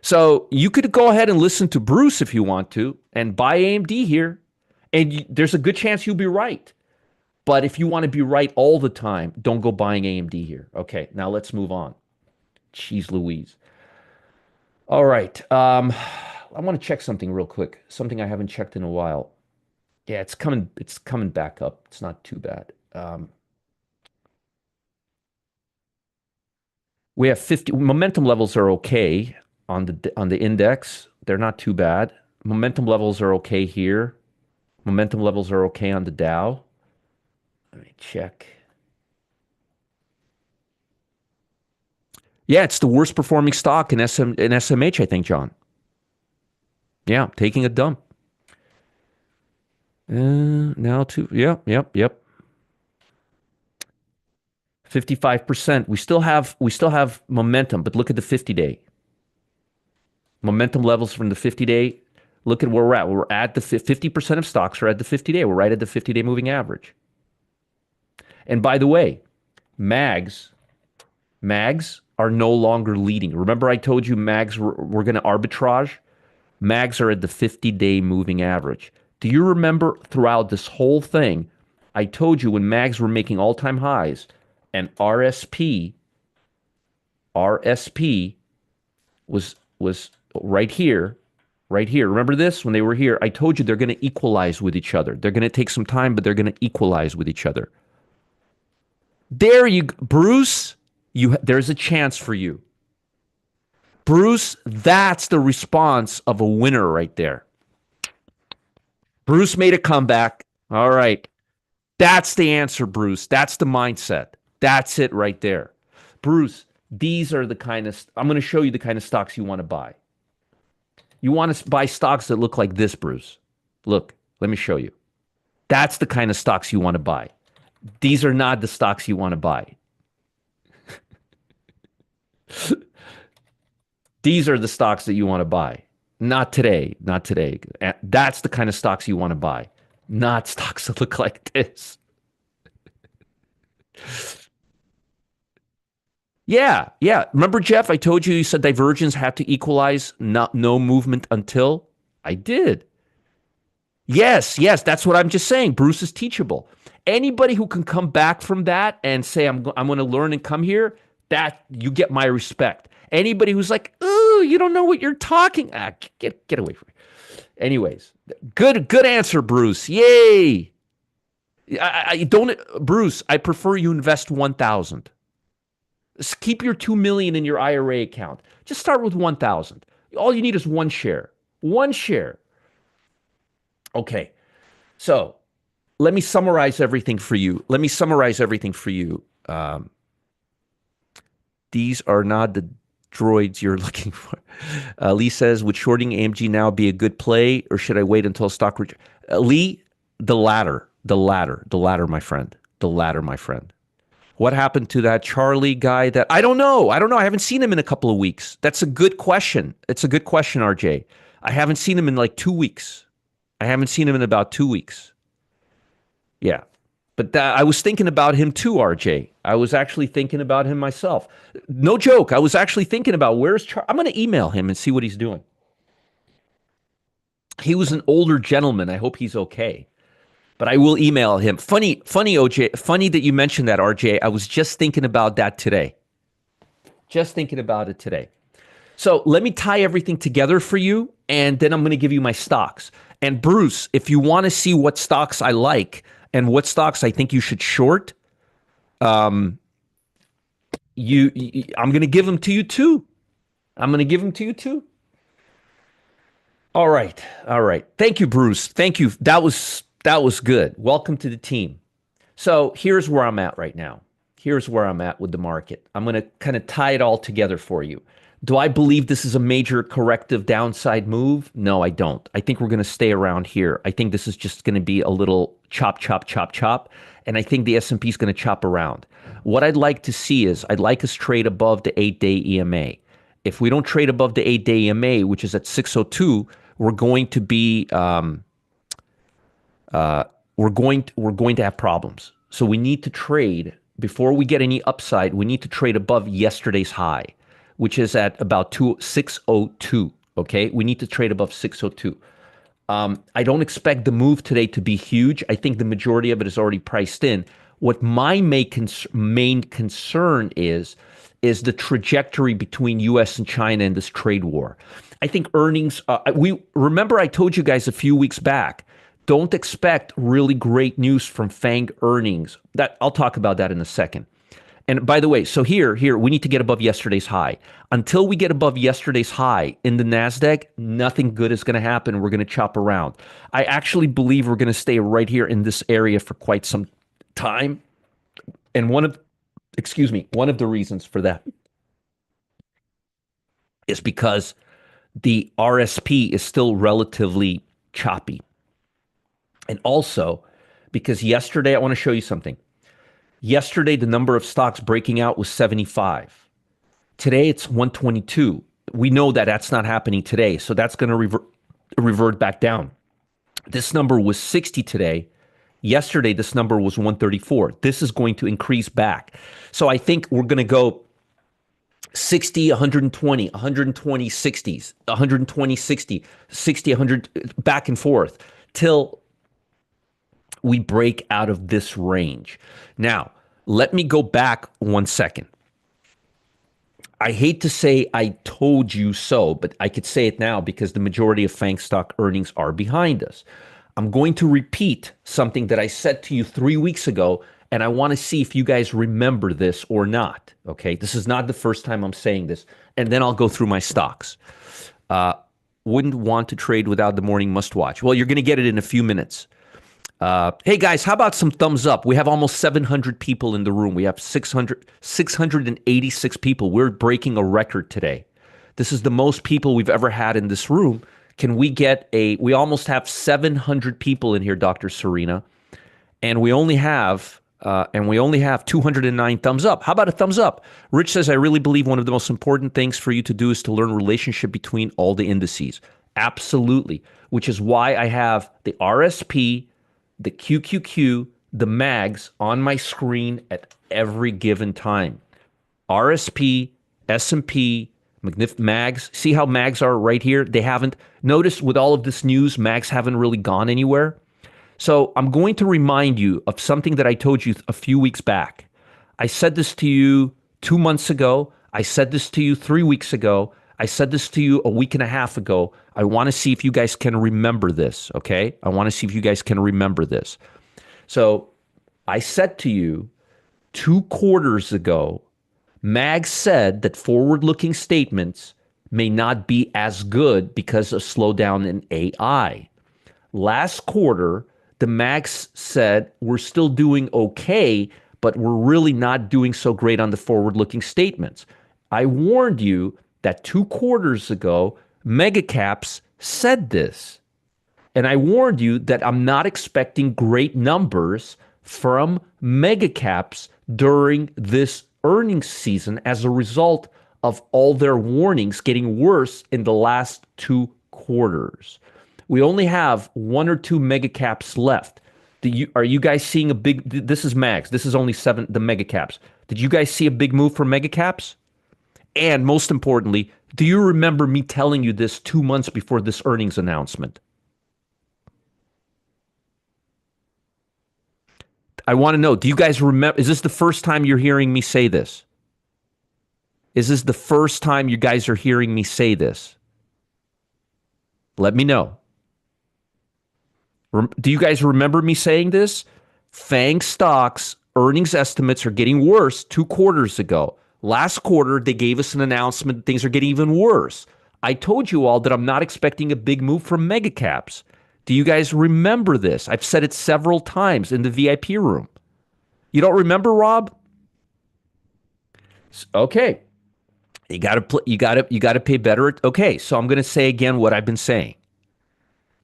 So you could go ahead and listen to Bruce if you want to and buy AMD here. And there's a good chance you'll be right. But if you want to be right all the time, don't go buying AMD here. Okay, now let's move on. Jeez Louise. All right. I want to check something real quick. Something I haven't checked in a while. Yeah, it's coming. It's coming back up. It's not too bad. We have 50 momentum levels are okay on the index. They're not too bad. Momentum levels are okay here. Momentum levels are okay on the Dow. Let me check. Yeah, it's the worst performing stock in SMH, I think, John. Yeah, taking a dump. Now to yep. 55%. We still have momentum, but look at the 50-day. Momentum levels from the 50-day. Look at where we're at. We're at the 50% of stocks are at the 50-day. We're right at the 50-day moving average. And by the way, mags mags are no longer leading. Remember I told you mags were going to arbitrage? Mags are at the 50-day moving average. Do you remember throughout this whole thing, I told you when mags were making all-time highs and RSP was right here, right here. Remember this? When they were here, I told you they're going to equalize with each other. They're going to take some time, but they're going to equalize with each other. There you, Bruce, there's a chance for you. Bruce, that's the response of a winner right there. Bruce made a comeback. All right. That's the answer, Bruce. That's the mindset. That's it right there. Bruce, these are the kind of, I'm going to show you the kind of stocks you want to buy. You want to buy stocks that look like this, Bruce. Look, let me show you. That's the kind of stocks you want to buy. These are not the stocks you want to buy. These are the stocks that you want to buy. Not today. Not today. That's the kind of stocks you want to buy. Not stocks that look like this. Yeah, yeah. Remember, Jeff, I told you said divergence had to equalize, not no movement until I did. Yes, yes, that's what I'm just saying. Bruce is teachable. Anybody who can come back from that and say I'm going to learn and come here, that you get my respect. Anybody who's like, "Ooh, you don't know what you're talking," get away from me. Anyways, good answer, Bruce. Yay! I don't, Bruce. I prefer you invest 1,000. Keep your 2 million in your IRA account. Just start with 1,000. All you need is one share. One share. Okay. So let me summarize everything for you. These are not the droids you're looking for. Lee says, would shorting AMG now be a good play, or should I wait until stock? Lee, the latter, my friend. The latter, my friend. What happened to that Charlie guy that I don't know. I haven't seen him in a couple of weeks. That's a good question. It's a good question, RJ. I haven't seen him in like 2 weeks. I haven't seen him in about 2 weeks. Yeah. But I was thinking about him too, RJ. I was actually thinking about him myself. No joke. I was actually thinking about where's Charlie. I'm going to email him and see what he's doing. He was an older gentleman. I hope he's okay. But I will email him. Funny, OJ. Funny that you mentioned that, RJ. I was just thinking about that today. Just thinking about it today. So let me tie everything together for you, and then I'm going to give you my stocks. And Bruce, if you want to see what stocks I like and what stocks I think you should short, I'm going to give them to you too. All right. Thank you, Bruce. Thank you. That was good. Welcome to the team. So here's where I'm at right now. Here's where I'm at with the market. I'm going to kind of tie it all together for you. Do I believe this is a major corrective downside move? No, I don't. I think we're going to stay around here. I think this is just going to be a little chop. And I think the S&P is going to chop around. What I'd like to see is I'd like us trade above the 8-day EMA. If we don't trade above the 8-day EMA, which is at 602, we're going to be we're going to have problems. So we need to trade before we get any upside. We need to trade above yesterday's high, which is at about 602. Okay, we need to trade above 602. I don't expect the move today to be huge. I think the majority of it is already priced in. What my main concern is the trajectory between U.S. and China in this trade war. I think earnings. We remember I told you guys a few weeks back. Don't expect really great news from FANG earnings. That I'll talk about that in a second. And by the way, so here, we need to get above yesterday's high. Until we get above yesterday's high in the NASDAQ, nothing good is going to happen. We're going to chop around. I actually believe we're going to stay right here in this area for quite some time. And one of the reasons for that is because the RSP is still relatively choppy. And also because yesterday, I want to show you something. Yesterday, the number of stocks breaking out was 75. Today, it's 122. We know that that's not happening today, so that's going to revert back down. This number was 60 today. Yesterday, this number was 134. This is going to increase back. So I think we're going to go 60, 120, 120, 60s, 120, 60, 60, 100, back and forth till we break out of this range. Now, let me go back 1 second. I hate to say I told you so, but I could say it now because the majority of FANG stock earnings are behind us. I'm going to repeat something that I said to you 3 weeks ago, and I want to see if you guys remember this or not. Okay, this is not the first time I'm saying this, and then I'll go through my stocks. Wouldn't want to trade without the morning must watch. Well, you're going to get it in a few minutes. Hey guys, how about some thumbs up? We have almost 700 people in the room. We have 686 people. We're breaking a record today. This is the most people we've ever had in this room. Can we get we almost have 700 people in here, Dr. Serena, and we only have 209 thumbs up. How about a thumbs up? Rich says, I really believe one of the most important things for you to do is to learn relationship between all the indices. Absolutely, which is why I have the RSP, the QQQ, the MAGs on my screen at every given time. RSP, S&P, MAGs. See how MAGs are right here? They haven't. Notice with all of this news, MAGs haven't really gone anywhere. So I'm going to remind you of something that I told you a few weeks back. I said this to you 2 months ago. I said this to you 3 weeks ago. I said this to you a week and a half ago. I want to see if you guys can remember this, okay? I want to see if you guys can remember this. So I said to you 2 quarters ago, Mag said that forward-looking statements may not be as good because of slowdown in AI. Last quarter, the Mags said we're still doing okay, but we're really not doing so great on the forward-looking statements. I warned you that 2 quarters ago, megacaps said this. And I warned you that I'm not expecting great numbers from megacaps during this earnings season as a result of all their warnings getting worse in the last 2 quarters. We only have 1 or 2 megacaps left. Are you guys seeing a big, this is max, this is only 7, the megacaps. Did you guys see a big move for megacaps? And most importantly, do you remember me telling you this 2 months before this earnings announcement? I want to know, do you guys remember, is this the first time you're hearing me say this? Is this the first time you guys are hearing me say this? Let me know. Do you guys remember me saying this? FANG stocks earnings estimates are getting worse 2 quarters ago. Last quarter, they gave us an announcement that things are getting even worse. I told you all that I'm not expecting a big move from megacaps. Do you guys remember this? I've said it several times in the VIP room. You don't remember, Rob? Okay. You got to pay better. Okay, so I'm going to say again what I've been saying.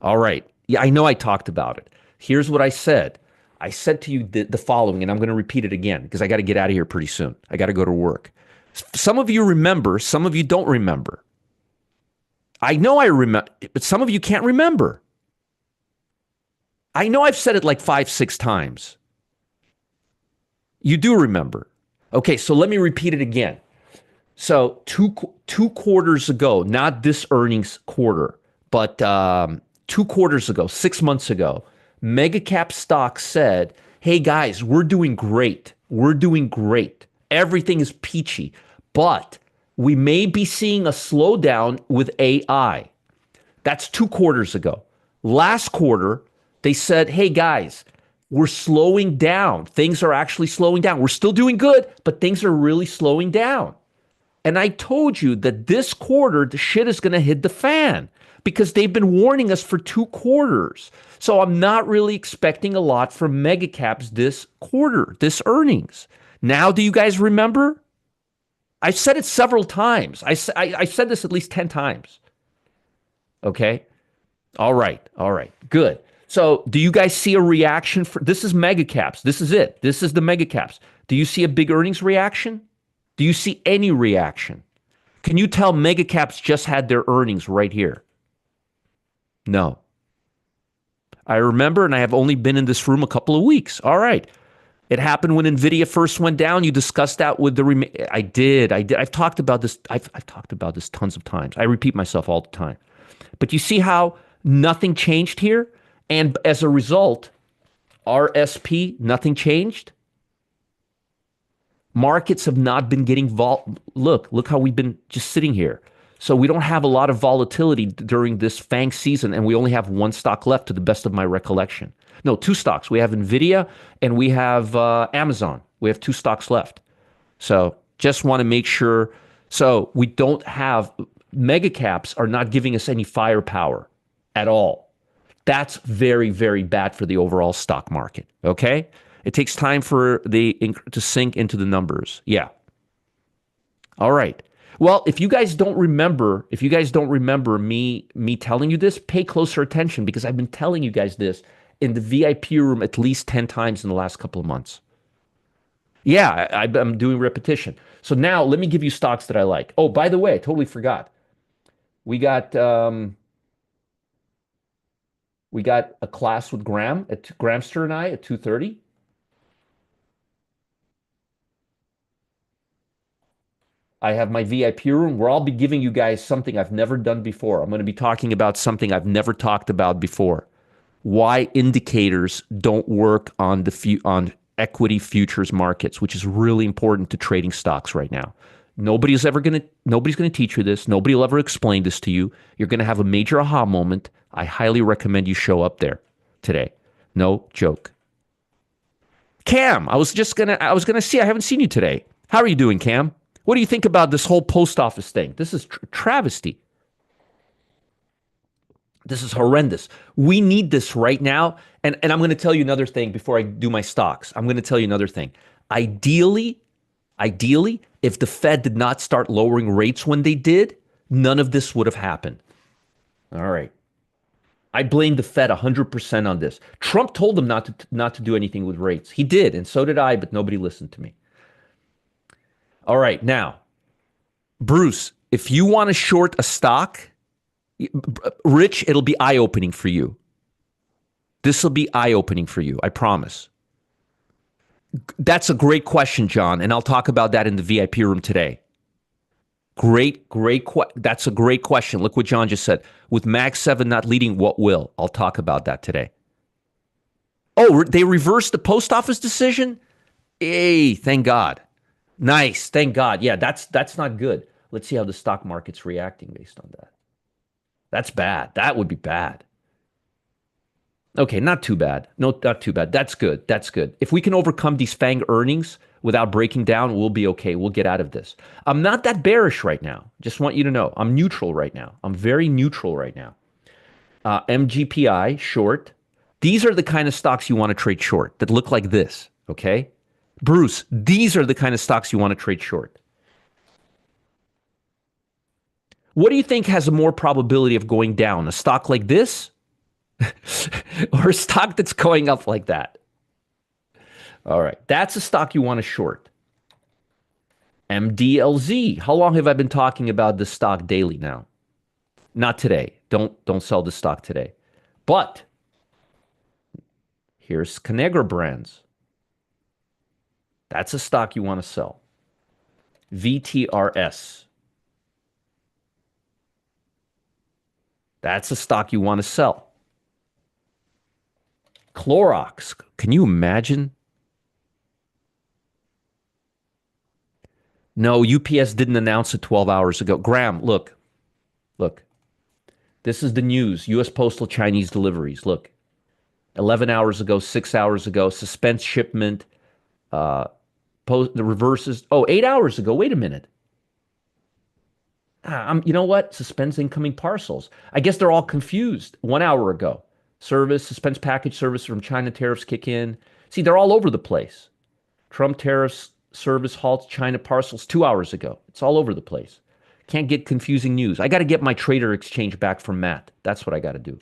All right. Yeah, I know I talked about it. Here's what I said. I said to you the following, and I'm going to repeat it again because I got to get out of here pretty soon. I got to go to work. Some of you remember, some of you don't remember. I know I remember, but some of you can't remember. I know I've said it like 5, 6 times. You do remember. Okay, so let me repeat it again. So two quarters ago, not this earnings quarter, but 2 quarters ago, 6 months ago, mega cap stocks said, "Hey guys, we're doing great. We're doing great. Everything is peachy, but we may be seeing a slowdown with AI." That's 2 quarters ago. Last quarter, they said, "Hey guys, we're slowing down. Things are actually slowing down. We're still doing good, but things are really slowing down." And I told you that this quarter, the shit is going to hit the fan because they've been warning us for 2 quarters. So I'm not really expecting a lot from mega caps this quarter, this earnings. Now, do you guys remember? I've said it several times. I said this at least 10 times. Okay. All right. All right. Good. So do you guys see a reaction for this is mega caps. This is it. This is the mega caps. Do you see a big earnings reaction? Do you see any reaction? Can you tell mega caps just had their earnings right here? No. I remember, and I have only been in this room a couple of weeks. All right. It happened when Nvidia first went down. You discussed that with the I did. I've talked about this. I've talked about this tons of times. I repeat myself all the time. But you see how nothing changed here? And as a result, RSP, nothing changed. Markets have not been getting look how we've been just sitting here. So we don't have a lot of volatility during this FANG season, and we only have one stock left to the best of my recollection. No, two stocks. We have Nvidia and we have Amazon. We have two stocks left. So just want to make sure. So we don't have mega caps are not giving us any firepower at all. That's very, very bad for the overall stock market. Okay. It takes time for to sink into the numbers. Yeah. All right. Well, if you guys don't remember, me telling you this, pay closer attention because I've been telling you guys this in the VIP room at least 10 times in the last couple of months. Yeah, I'm doing repetition. So now let me give you stocks that I like. Oh, by the way, I totally forgot. We got a class with Gramster and I at 2:30. I have my VIP room where I'll be giving you guys something I've never done before. I'm going to be talking about something I've never talked about before. Why indicators don't work on on equity futures markets, which is really important to trading stocks right now. Nobody's going to teach you this. Nobody will ever explain this to you. You're going to have a major aha moment. I highly recommend you show up there today. No joke. Cam, I was going to see, I haven't seen you today. How are you doing, Cam? What do you think about this whole post office thing? This is travesty. This is horrendous. We need this right now. And I'm going to tell you another thing before I do my stocks. I'm going to tell you another thing. Ideally, if the Fed did not start lowering rates when they did, none of this would have happened. All right. I blame the Fed 100% on this. Trump told them not to do anything with rates. He did, and so did I, but nobody listened to me. All right, now, Bruce, if you want to short a stock, Rich, it'll be eye-opening for you. This will be eye-opening for you, I promise. That's a great question, John, and I'll talk about that in the VIP room today. That's a great question. Look what John just said. With Mag 7 not leading, what will? I'll talk about that today. Oh, they reversed the post office decision? Hey, thank God. Nice, thank God. Yeah, that's not good. Let's see how the stock market's reacting based on that. That's bad. That would be bad. Okay, not too bad. No, not too bad. That's good. That's good. If we can overcome these FANG earnings without breaking down, we'll be okay. We'll get out of this. I'm not that bearish right now. Just want you to know. I'm neutral right now. I'm very neutral right now. MGPI, short. These are the kind of stocks you want to trade short that look like this, okay? Bruce, these are the kind of stocks you want to trade short. What do you think has a more probability of going down? A stock like this or a stock that's going up like that? All right. That's a stock you want to short. MDLZ. How long have I been talking about this stock daily now? Not today. Don't sell this stock today. But Here's Conagra Brands. That's a stock you want to sell. VTRS. That's a stock you want to sell. Clorox. Can you imagine? No, UPS didn't announce it 12 hours ago. Graham, look. This is the news. U.S. Postal Chinese deliveries. Look, 11 hours ago, 6 hours ago, suspense shipment, the reverses. Oh, 8 hours ago. Wait a minute. You know what? Suspends incoming parcels. I guess they're all confused. 1 hour ago, service, suspense package service from China tariffs kick in. See, they're all over the place. Trump tariffs service halts China parcels 2 hours ago. It's all over the place. Can't get confusing news. I got to get my trader exchange back from Matt. That's what I got to do.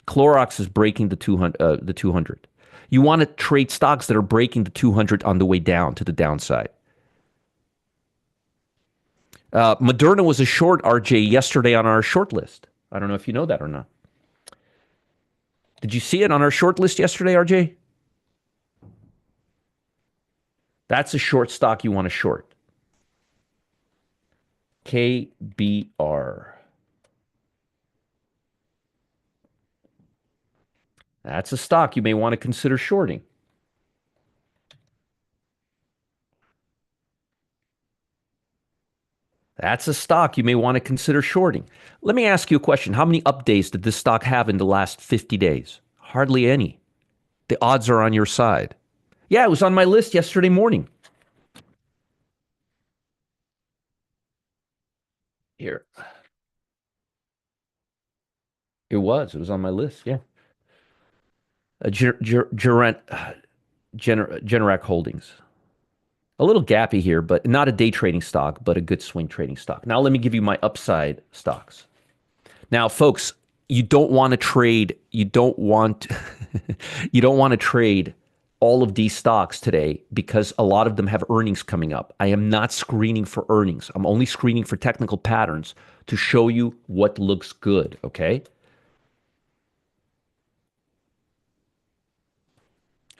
Clorox is breaking the 200. The 200. You want to trade stocks that are breaking the 200 on the way down to the downside. Moderna was a short, RJ, yesterday on our short list. I don't know if you know that or not. Did you see it on our short list yesterday, RJ? That's a short stock you want to short. KBR. That's a stock you may want to consider shorting. That's a stock you may want to consider shorting. Let me ask you a question. How many up days did this stock have in the last 50 days? Hardly any. The odds are on your side. Yeah, it was on my list yesterday morning. Here. It was on my list. Yeah. Generac Holdings. A little gappy here, but not a day trading stock, but a good swing trading stock. Now, let me give you my upside stocks. Now, folks, you don't want to trade. You don't want you don't want to trade all of these stocks today because a lot of them have earnings coming up. I am not screening for earnings. I'm only screening for technical patterns to show you what looks good, okay?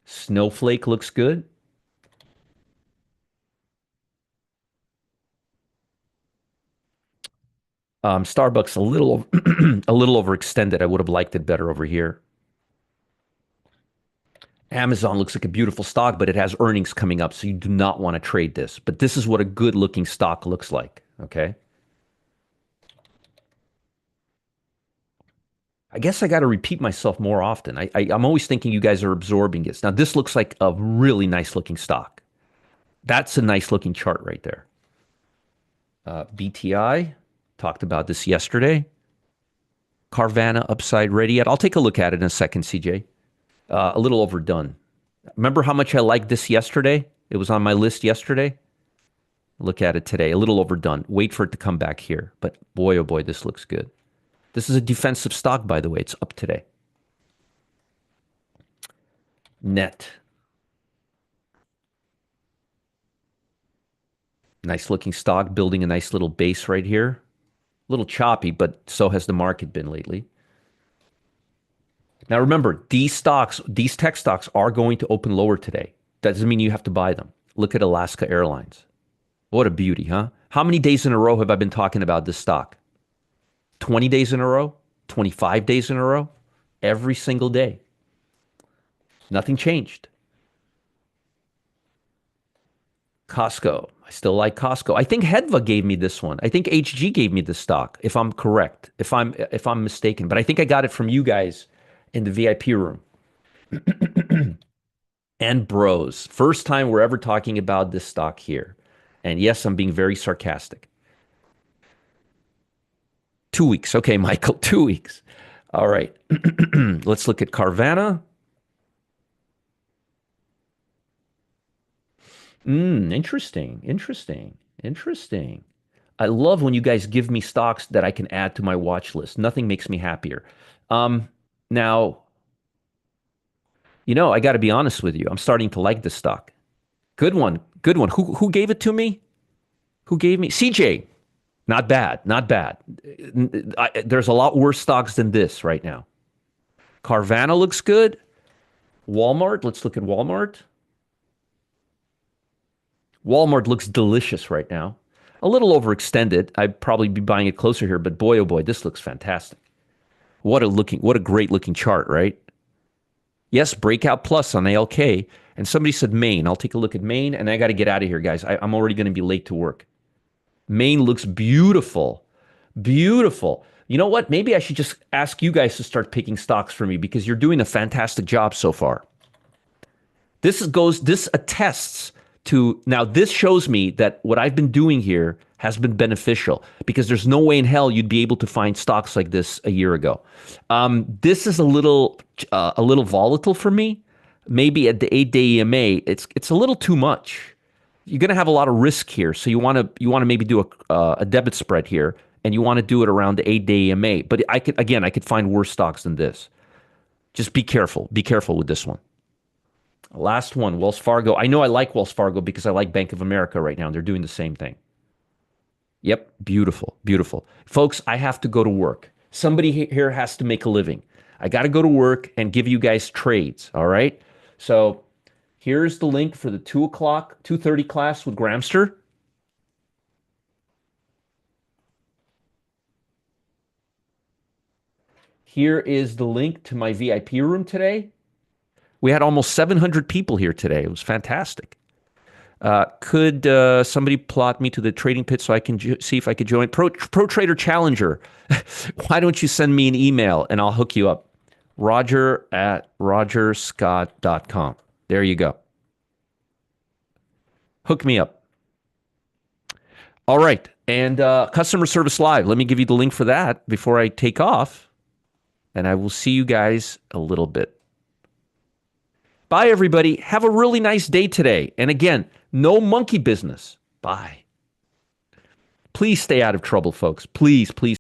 Snowflake looks good. Starbucks a little a little overextended. I would have liked it better over here. Amazon looks like a beautiful stock, but it has earnings coming up, so you do not want to trade this. But this is what a good looking stock looks like, okay? I guess I got to repeat myself more often. I'm always thinking you guys are absorbing this. Now, this looks like a really nice looking stock. That's a nice looking chart right there. BTI, talked about this yesterday. Carvana upside ready yet? I'll take a look at it in a second, CJ. A little overdone. Remember how much I liked this yesterday? It was on my list yesterday. Look at it today. A little overdone. Wait for it to come back here. But boy, oh boy, this looks good. This is a defensive stock, by the way. It's up today. Net. Nice looking stock, building a nice little base right here. A little choppy, but so has the market been lately. Now remember, these stocks, these tech stocks are going to open lower today. That doesn't mean you have to buy them. Look at Alaska Airlines. What a beauty, huh? How many days in a row have I been talking about this stock? 20 days in a row? 25 days in a row? Every single day. Nothing changed. Costco. I still like Costco. I think Hedva gave me this one. I think HG gave me this stock, if I'm correct, if I'm mistaken. But I think I got it from you guys in the VIP room. And bros. First time we're ever talking about this stock here. And yes, I'm being very sarcastic. 2 weeks. Okay, Michael, 2 weeks. All right. Let's look at Carvana. Interesting. I love when you guys give me stocks that I can add to my watch list. Nothing makes me happier. Now, I got to be honest with you. I'm starting to like this stock. Good one. Who gave it to me? Who gave me? CJ. Not bad. There's a lot worse stocks than this right now. Carvana looks good. Walmart, let's look at Walmart. Walmart looks delicious right now. A little overextended. I'd probably be buying it closer here, but boy, oh boy, this looks fantastic. What a great looking chart, right? Yes, breakout plus on ALK. And somebody said Maine. I'll take a look at Maine, and I got to get out of here, guys. I'm already going to be late to work. Maine looks beautiful. Beautiful. You know what? Maybe I should just ask you guys to start picking stocks for me because you're doing a fantastic job so far. This attests to, now this shows me that what I've been doing here has been beneficial because there's no way in hell you'd be able to find stocks like this a year ago. This is a little volatile for me. Maybe at the 8-day EMA, it's a little too much. You're going to have a lot of risk here, so you want to maybe do a debit spread here, and you want to do it around the 8-day EMA. But I could find worse stocks than this. Just be careful. Be careful with this one. Last one, Wells Fargo. I know I like Wells Fargo because I like Bank of America right now. They're doing the same thing. Yep, beautiful, beautiful. Folks, I have to go to work. Somebody here has to make a living. I got to go to work and give you guys trades, all right? So here's the link for the 2:30 class with Gramster. Here is the link to my VIP room today. We had almost 700 people here today. It was fantastic. Could somebody plot me to the trading pit so I can see if I could join? Pro Trader Challenger. Why don't you send me an email and I'll hook you up? Roger@rogerscott.com. There you go. Hook me up. All right. And Customer Service Live. Let me give you the link for that before I take off. And I will see you guys a little bit. Bye, everybody. Have a really nice day today. And again, no monkey business. Bye. Please stay out of trouble, folks. Please, please.